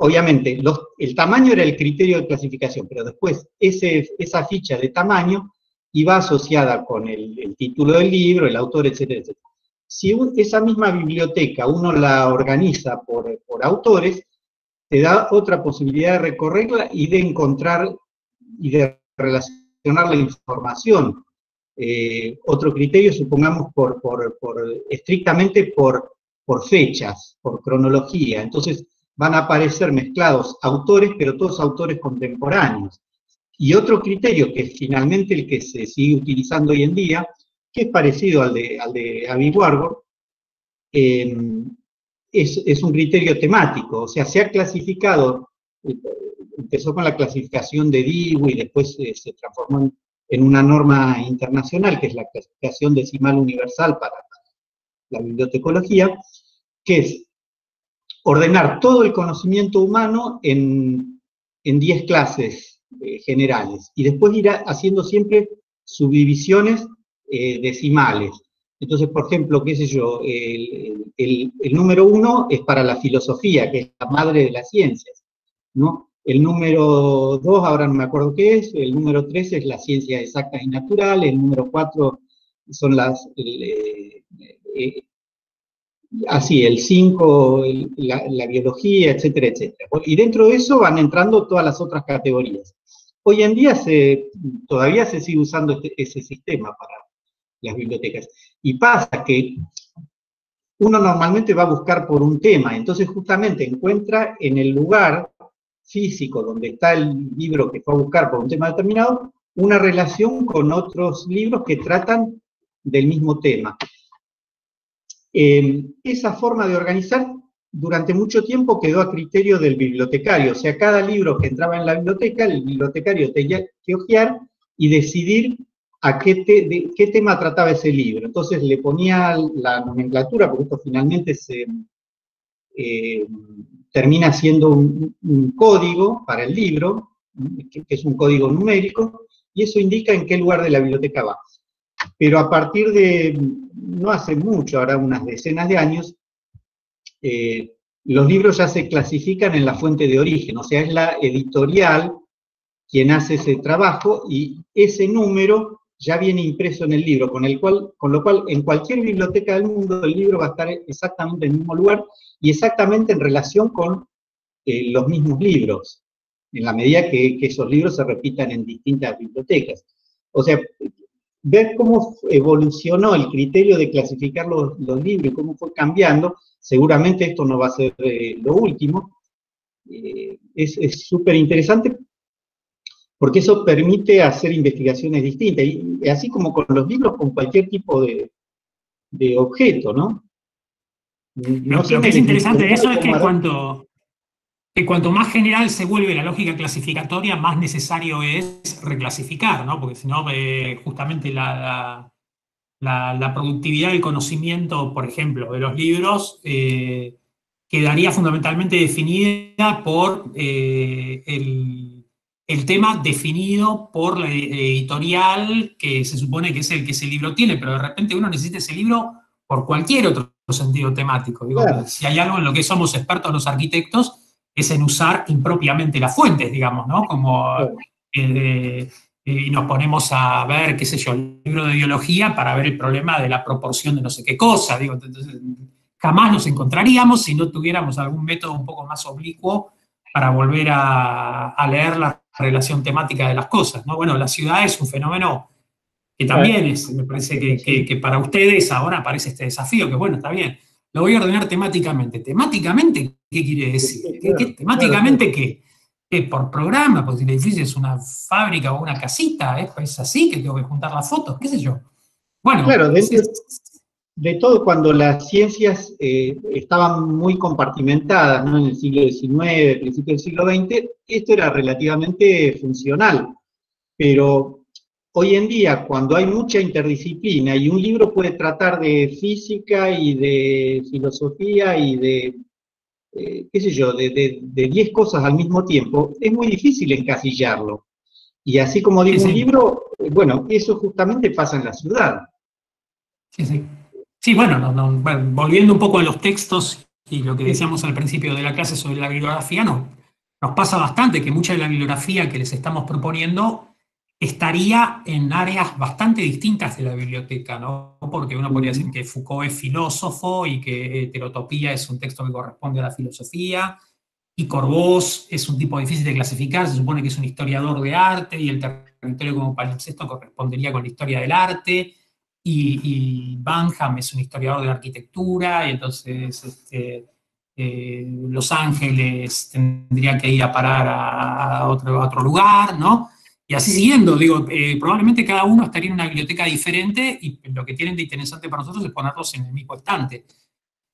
Obviamente, el tamaño era el criterio de clasificación, pero después esa ficha de tamaño iba asociada con el título del libro, el autor, etcétera, etcétera. Si esa misma biblioteca uno la organiza por autores, te da otra posibilidad de recorrerla y de encontrar y de relacionar la información. Otro criterio, supongamos, estrictamente por fechas, por cronología. Entonces van a aparecer mezclados autores, pero todos autores contemporáneos. Y otro criterio, que es finalmente el que se sigue utilizando hoy en día, que es parecido al de Abby Warburg, es un criterio temático. O sea, se ha clasificado, empezó con la clasificación de Dewey, después se transformó en una norma internacional, que es la clasificación decimal universal para la bibliotecología, que es ordenar todo el conocimiento humano en 10 clases generales, y después ir haciendo siempre subdivisiones decimales. Entonces, por ejemplo, qué sé yo, el número 1 es para la filosofía, que es la madre de las ciencias, ¿no? El número 2, ahora no me acuerdo qué es, el número 3 es las ciencias exactas y naturales, el número 4 son el 5, la biología, etcétera, etcétera. Y dentro de eso van entrando todas las otras categorías. Hoy en día todavía se sigue usando ese sistema para las bibliotecas. Y pasa que uno normalmente va a buscar por un tema, entonces justamente encuentra en el lugar físico donde está el libro que fue a buscar por un tema determinado, una relación con otros libros que tratan del mismo tema. Esa forma de organizar durante mucho tiempo quedó a criterio del bibliotecario, o sea, cada libro que entraba en la biblioteca, el bibliotecario tenía que hojear y decidir de qué tema trataba ese libro. Entonces le ponía la nomenclatura, porque esto finalmente termina siendo un código para el libro, que es un código numérico, y eso indica en qué lugar de la biblioteca va. Pero a partir de, no hace mucho, ahora unas decenas de años, los libros ya se clasifican en la fuente de origen, o sea, es la editorial quien hace ese trabajo, y ese número ya viene impreso en el libro, con lo cual en cualquier biblioteca del mundo el libro va a estar exactamente en el mismo lugar y exactamente en relación con los mismos libros, en la medida que esos libros se repitan en distintas bibliotecas. O sea, ver cómo evolucionó el criterio de clasificar los libros y cómo fue cambiando, seguramente esto no va a ser lo último, es súper interesante, porque eso permite hacer investigaciones distintas, y así como con los libros, con cualquier tipo de objeto, ¿no? Lo que es interesante de eso es que cuanto más general se vuelve la lógica clasificatoria, más necesario es reclasificar, ¿no? Porque si no, justamente la productividad del conocimiento, por ejemplo, de los libros, quedaría fundamentalmente definida por el tema definido por la editorial, que se supone que es el que ese libro tiene, pero de repente uno necesita ese libro por cualquier otro sentido temático. Digo, Claro. si hay algo en lo que somos expertos los arquitectos, es en usar impropiamente las fuentes, digamos, ¿no? Como, y nos ponemos a ver, qué sé yo, el libro de biología para ver el problema de la proporción de no sé qué cosa. Digo, entonces, jamás nos encontraríamos si no tuviéramos algún método un poco más oblicuo para volver a leer la relación temática de las cosas, ¿no? Bueno, la ciudad es un fenómeno que también es, me parece que para ustedes ahora aparece este desafío, que bueno, está bien, lo voy a ordenar temáticamente. ¿Temáticamente qué quiere decir? ¿Temáticamente qué? ¿Qué? ¿Por programa? Pues si el edificio es una fábrica o una casita, es así que tengo que juntar las fotos, qué sé yo. Bueno, Claro, de todo, cuando las ciencias estaban muy compartimentadas, ¿no? En el siglo XIX, principio del siglo XX, esto era relativamente funcional. Pero hoy en día, cuando hay mucha interdisciplina y un libro puede tratar de física y de filosofía y de, qué sé yo, de 10 cosas al mismo tiempo, es muy difícil encasillarlo. Y así como digo Sí, un sí. libro, bueno, eso justamente pasa en la ciudad. Sí, sí. Sí, bueno, bueno, volviendo un poco a los textos y lo que decíamos al principio de la clase sobre la bibliografía, nos pasa bastante que mucha de la bibliografía que les estamos proponiendo estaría en áreas bastante distintas de la biblioteca, ¿no? Porque uno podría decir que Foucault es filósofo y que Heterotopía es un texto que corresponde a la filosofía, y Corbós es un tipo difícil de clasificar, se supone que es un historiador de arte, y el territorio como palimpsesto correspondería con la historia del arte, y Banham es un historiador de la arquitectura, y entonces Los Ángeles tendría que ir a parar a otro lugar, ¿no? Y así siguiendo, digo, probablemente cada uno estaría en una biblioteca diferente, y lo que tienen de interesante para nosotros es ponerlos en el mismo estante.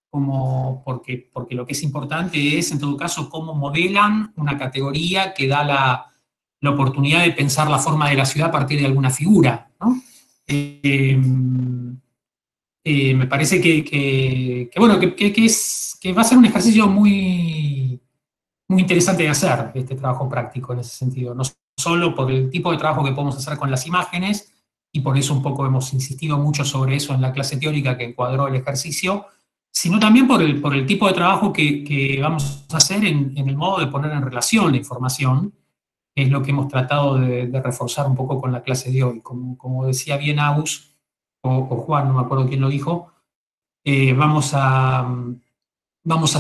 Porque lo que es importante es, en todo caso, cómo modelan una categoría que da la oportunidad de pensar la forma de la ciudad a partir de alguna figura, ¿no? Me parece bueno, que va a ser un ejercicio muy, muy interesante de hacer, este trabajo práctico en ese sentido, no solo por el tipo de trabajo que podemos hacer con las imágenes, y por eso un poco hemos insistido mucho sobre eso en la clase teórica que encuadró el ejercicio, sino también por el tipo de trabajo que vamos a hacer en el modo de poner en relación la información, que es lo que hemos tratado de reforzar un poco con la clase de hoy. Como decía bien Agus, o Juan, no me acuerdo quién lo dijo, vamos a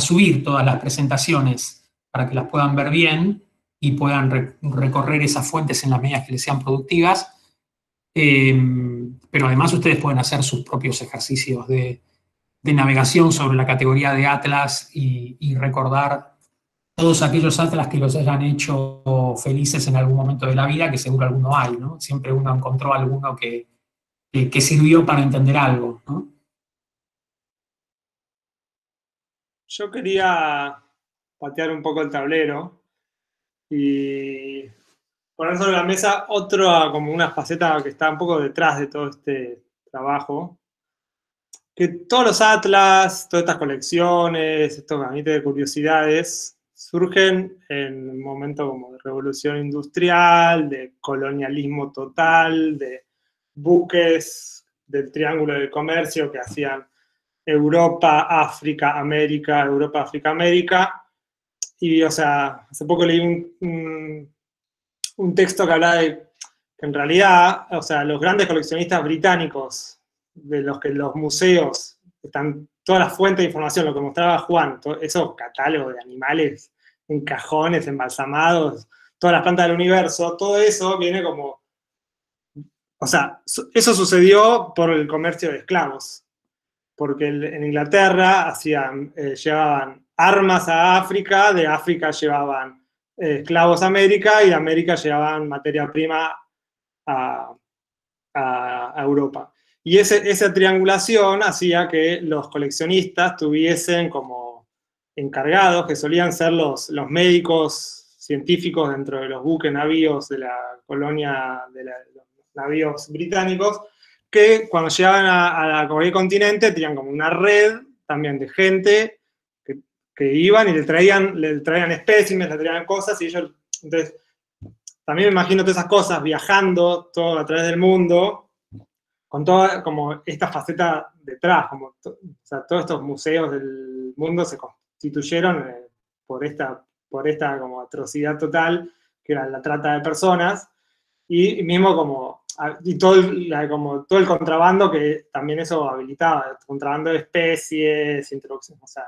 subir todas las presentaciones para que las puedan ver bien y puedan recorrer esas fuentes en las medidas que les sean productivas, pero además ustedes pueden hacer sus propios ejercicios de navegación sobre la categoría de Atlas y recordar todos aquellos Atlas que los hayan hecho felices en algún momento de la vida, que seguro alguno hay, ¿no? Siempre uno encontró alguno que sirvió para entender algo, ¿no? Yo quería patear un poco el tablero y poner sobre la mesa otra, como una faceta que está un poco detrás de todo este trabajo, que todos los atlas, todas estas colecciones, estos gabinetes de curiosidades, surgen en un momento como de revolución industrial, de colonialismo total, de buques del Triángulo del Comercio que hacían Europa, África, América, Europa, África, América. Y, o sea, hace poco leí un texto que hablaba de que en realidad, o sea, los grandes coleccionistas británicos, de los que los museos están, todas las fuentes de información, lo que mostraba Juan, esos catálogos de animales en cajones, embalsamados, todas las plantas del universo, todo eso viene como, o sea, eso sucedió por el comercio de esclavos, porque en Inglaterra llevaban armas a África, de África llevaban esclavos a América, y de América llevaban materia prima a Europa. Y esa triangulación hacía que los coleccionistas tuviesen como encargados, que solían ser los médicos científicos dentro de los buques navíos de la colonia, de los navíos británicos, que cuando llegaban a cualquier continente tenían como una red también de gente que que iban y le traían espécimes, le traían cosas, y ellos, entonces, también me imagino todas esas cosas viajando todo a través del mundo, con toda como esta faceta detrás, como o sea, todos estos museos del mundo se constituyeron por esta como atrocidad total, que era la trata de personas, y mismo como todo el contrabando que también eso habilitaba, contrabando de especies, introducciones, o sea,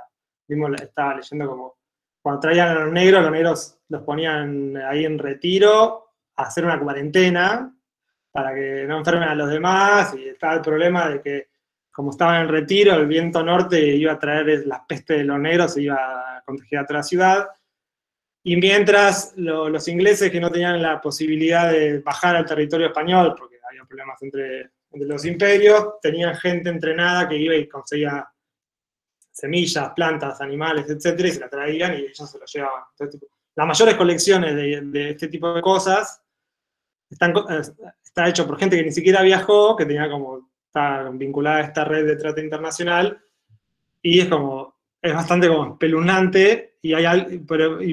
mismo estaba leyendo como, cuando traían a los negros los ponían ahí en retiro a hacer una cuarentena para que no enfermen a los demás, y estaba el problema de que como estaban en retiro, el viento norte iba a traer las pestes de los negros, se iba a contagiar a toda la ciudad, y mientras los ingleses que no tenían la posibilidad de bajar al territorio español, porque había problemas entre los imperios, tenían gente entrenada que iba y conseguía semillas, plantas, animales, etcétera, y se la traían y ellos se lo llevaban. Entonces, las mayores colecciones de este tipo de cosas está hecho por gente que ni siquiera viajó, que está vinculada a esta red de trata internacional, y es bastante como espeluznante, y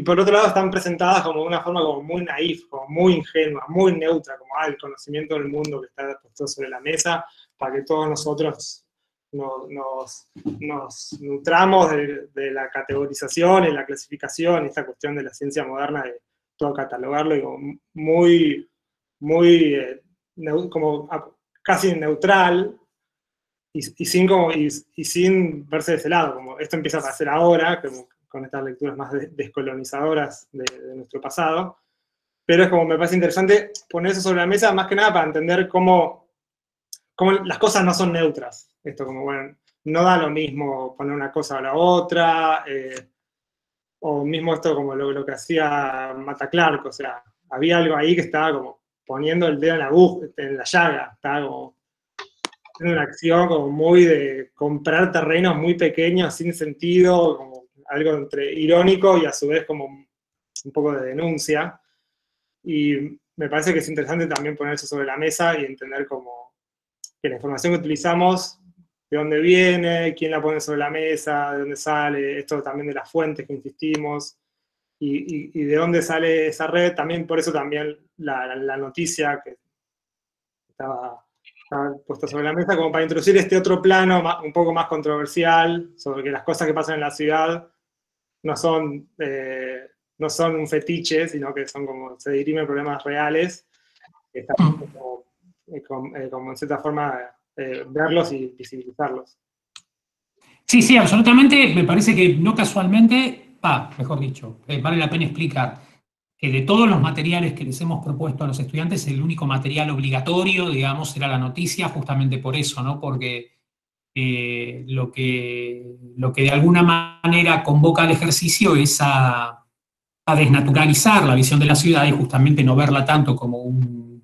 por otro lado están presentadas como de una forma como muy naif, como muy ingenua, muy neutra, como el conocimiento del mundo que está puesto sobre la mesa, para que todos nosotros nos nutramos de la categorización y la clasificación, y esta cuestión de la ciencia moderna de todo catalogarlo, y como casi neutral, y sin verse de ese lado, como esto empieza a pasar ahora, con estas lecturas más descolonizadoras de nuestro pasado, pero es como me parece interesante poner eso sobre la mesa, más que nada para entender cómo las cosas no son neutras. Esto como, bueno, no da lo mismo poner una cosa a la otra, o mismo esto como lo que hacía Mata Clark, o sea, había algo ahí que estaba como poniendo el dedo en la llaga, estaba como haciendo una acción como muy de comprar terrenos muy pequeños, sin sentido, como algo entre irónico y a su vez como un poco de denuncia. Y me parece que es interesante también poner eso sobre la mesa y entender como que la información que utilizamos, de dónde viene, quién la pone sobre la mesa, de dónde sale, esto también de las fuentes que insistimos, y de dónde sale esa red. También por eso también la noticia que estaba puesta sobre la mesa, como para introducir este otro plano un poco más controversial, sobre que las cosas que pasan en la ciudad no son un fetiche, sino que son como, se dirimen problemas reales, que están como en cierta forma verlos y visibilizarlos. Sí, sí, absolutamente. Me parece que no casualmente, mejor dicho, vale la pena explicar que de todos los materiales que les hemos propuesto a los estudiantes, el único material obligatorio, digamos, era la noticia, justamente por eso, ¿no? Porque lo que de alguna manera convoca al ejercicio es a desnaturalizar la visión de la ciudad y justamente no verla tanto como un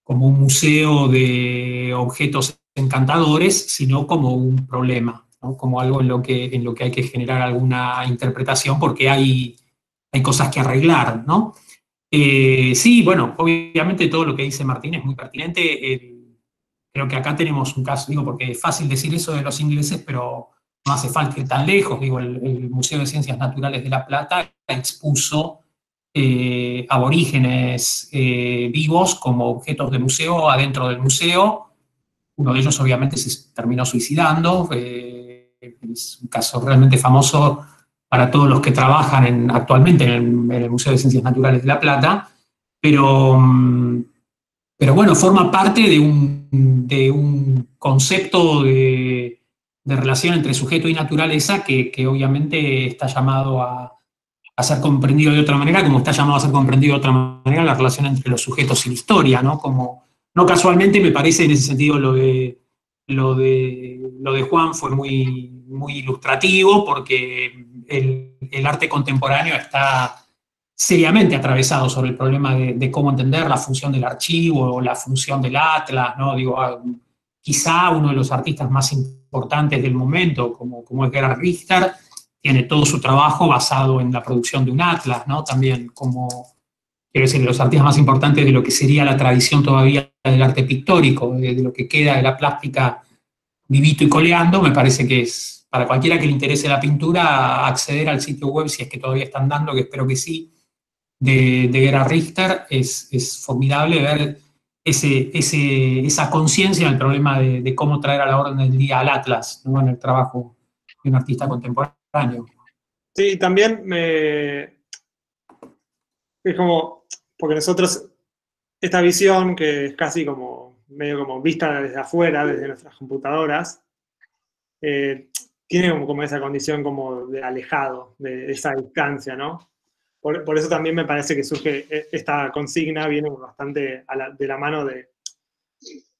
museo de objetos encantadores, sino como un problema, ¿no? Como algo en lo que hay que generar alguna interpretación, porque hay cosas que arreglar, ¿no? Sí, bueno, obviamente todo lo que dice Martín es muy pertinente. Creo que acá tenemos un caso, digo, porque es fácil decir eso de los ingleses, pero no hace falta ir tan lejos. Digo, el Museo de Ciencias Naturales de La Plata expuso aborígenes vivos como objetos de museo adentro del museo. Uno de ellos obviamente se terminó suicidando. Es un caso realmente famoso para todos los que trabajan actualmente en el Museo de Ciencias Naturales de La Plata, pero bueno, forma parte de un concepto de relación entre sujeto y naturaleza que obviamente está llamado a ser comprendido de otra manera, como está llamado a ser comprendido de otra manera la relación entre los sujetos y la historia, ¿no? Como, no casualmente me parece en ese sentido lo de Juan fue muy, muy ilustrativo, porque el arte contemporáneo está seriamente atravesado sobre el problema de cómo entender la función del archivo o la función del atlas, ¿no? Digo, quizá uno de los artistas más importantes del momento, como es Gerhard Richter, tiene todo su trabajo basado en la producción de un atlas, ¿no? También quiero decir, los artistas más importantes de lo que sería la tradición todavía del arte pictórico, de lo que queda de la plástica vivito y coleando, me parece que es para cualquiera que le interese la pintura, acceder al sitio web, si es que todavía están dando, que espero que sí, de Gerhard Richter. Es formidable ver esa conciencia en el problema de cómo traer a la orden del día al Atlas, ¿no? En el trabajo de un artista contemporáneo. Sí, también es como, porque nosotros, esta visión que es casi como, medio como vista desde afuera, desde nuestras computadoras, tiene como esa condición como de alejado, de esa distancia, ¿no? Por eso también me parece que surge esta consigna, viene bastante de la mano de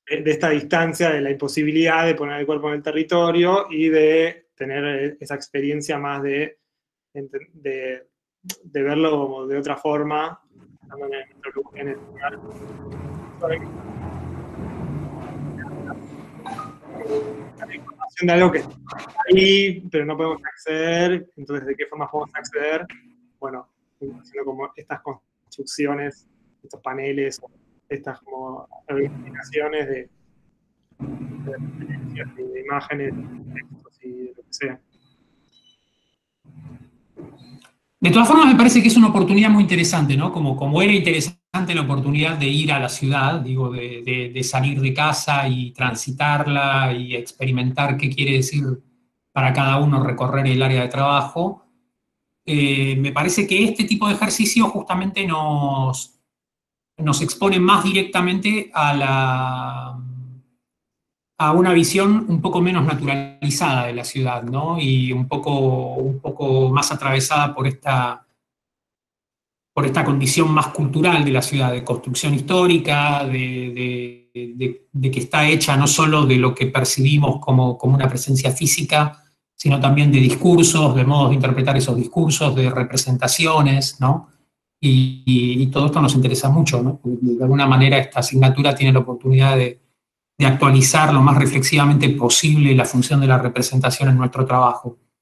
esta distancia, de la imposibilidad de poner el cuerpo en el territorio y de tener esa experiencia más de verlo como de otra forma, en el lugar. La información de algo que está ahí, pero no podemos acceder. Entonces, ¿de qué forma podemos acceder? Bueno, haciendo como estas construcciones, estos paneles, estas como reivindicaciones de imágenes, de textos y de lo que sea. De todas formas, me parece que es una oportunidad muy interesante, ¿no? Como era interesante la oportunidad de ir a la ciudad, digo, de salir de casa y transitarla y experimentar qué quiere decir para cada uno recorrer el área de trabajo. Me parece que este tipo de ejercicio justamente nos expone más directamente a una visión un poco menos naturalizada de la ciudad, ¿no? Y un poco más atravesada por esta condición más cultural de la ciudad, de construcción histórica, de que está hecha no solo de lo que percibimos como una presencia física, sino también de discursos, de modos de interpretar esos discursos, de representaciones, ¿no? Y todo esto nos interesa mucho, ¿no? Porque de alguna manera esta asignatura tiene la oportunidad de actualizar lo más reflexivamente posible la función de la representación en nuestro trabajo.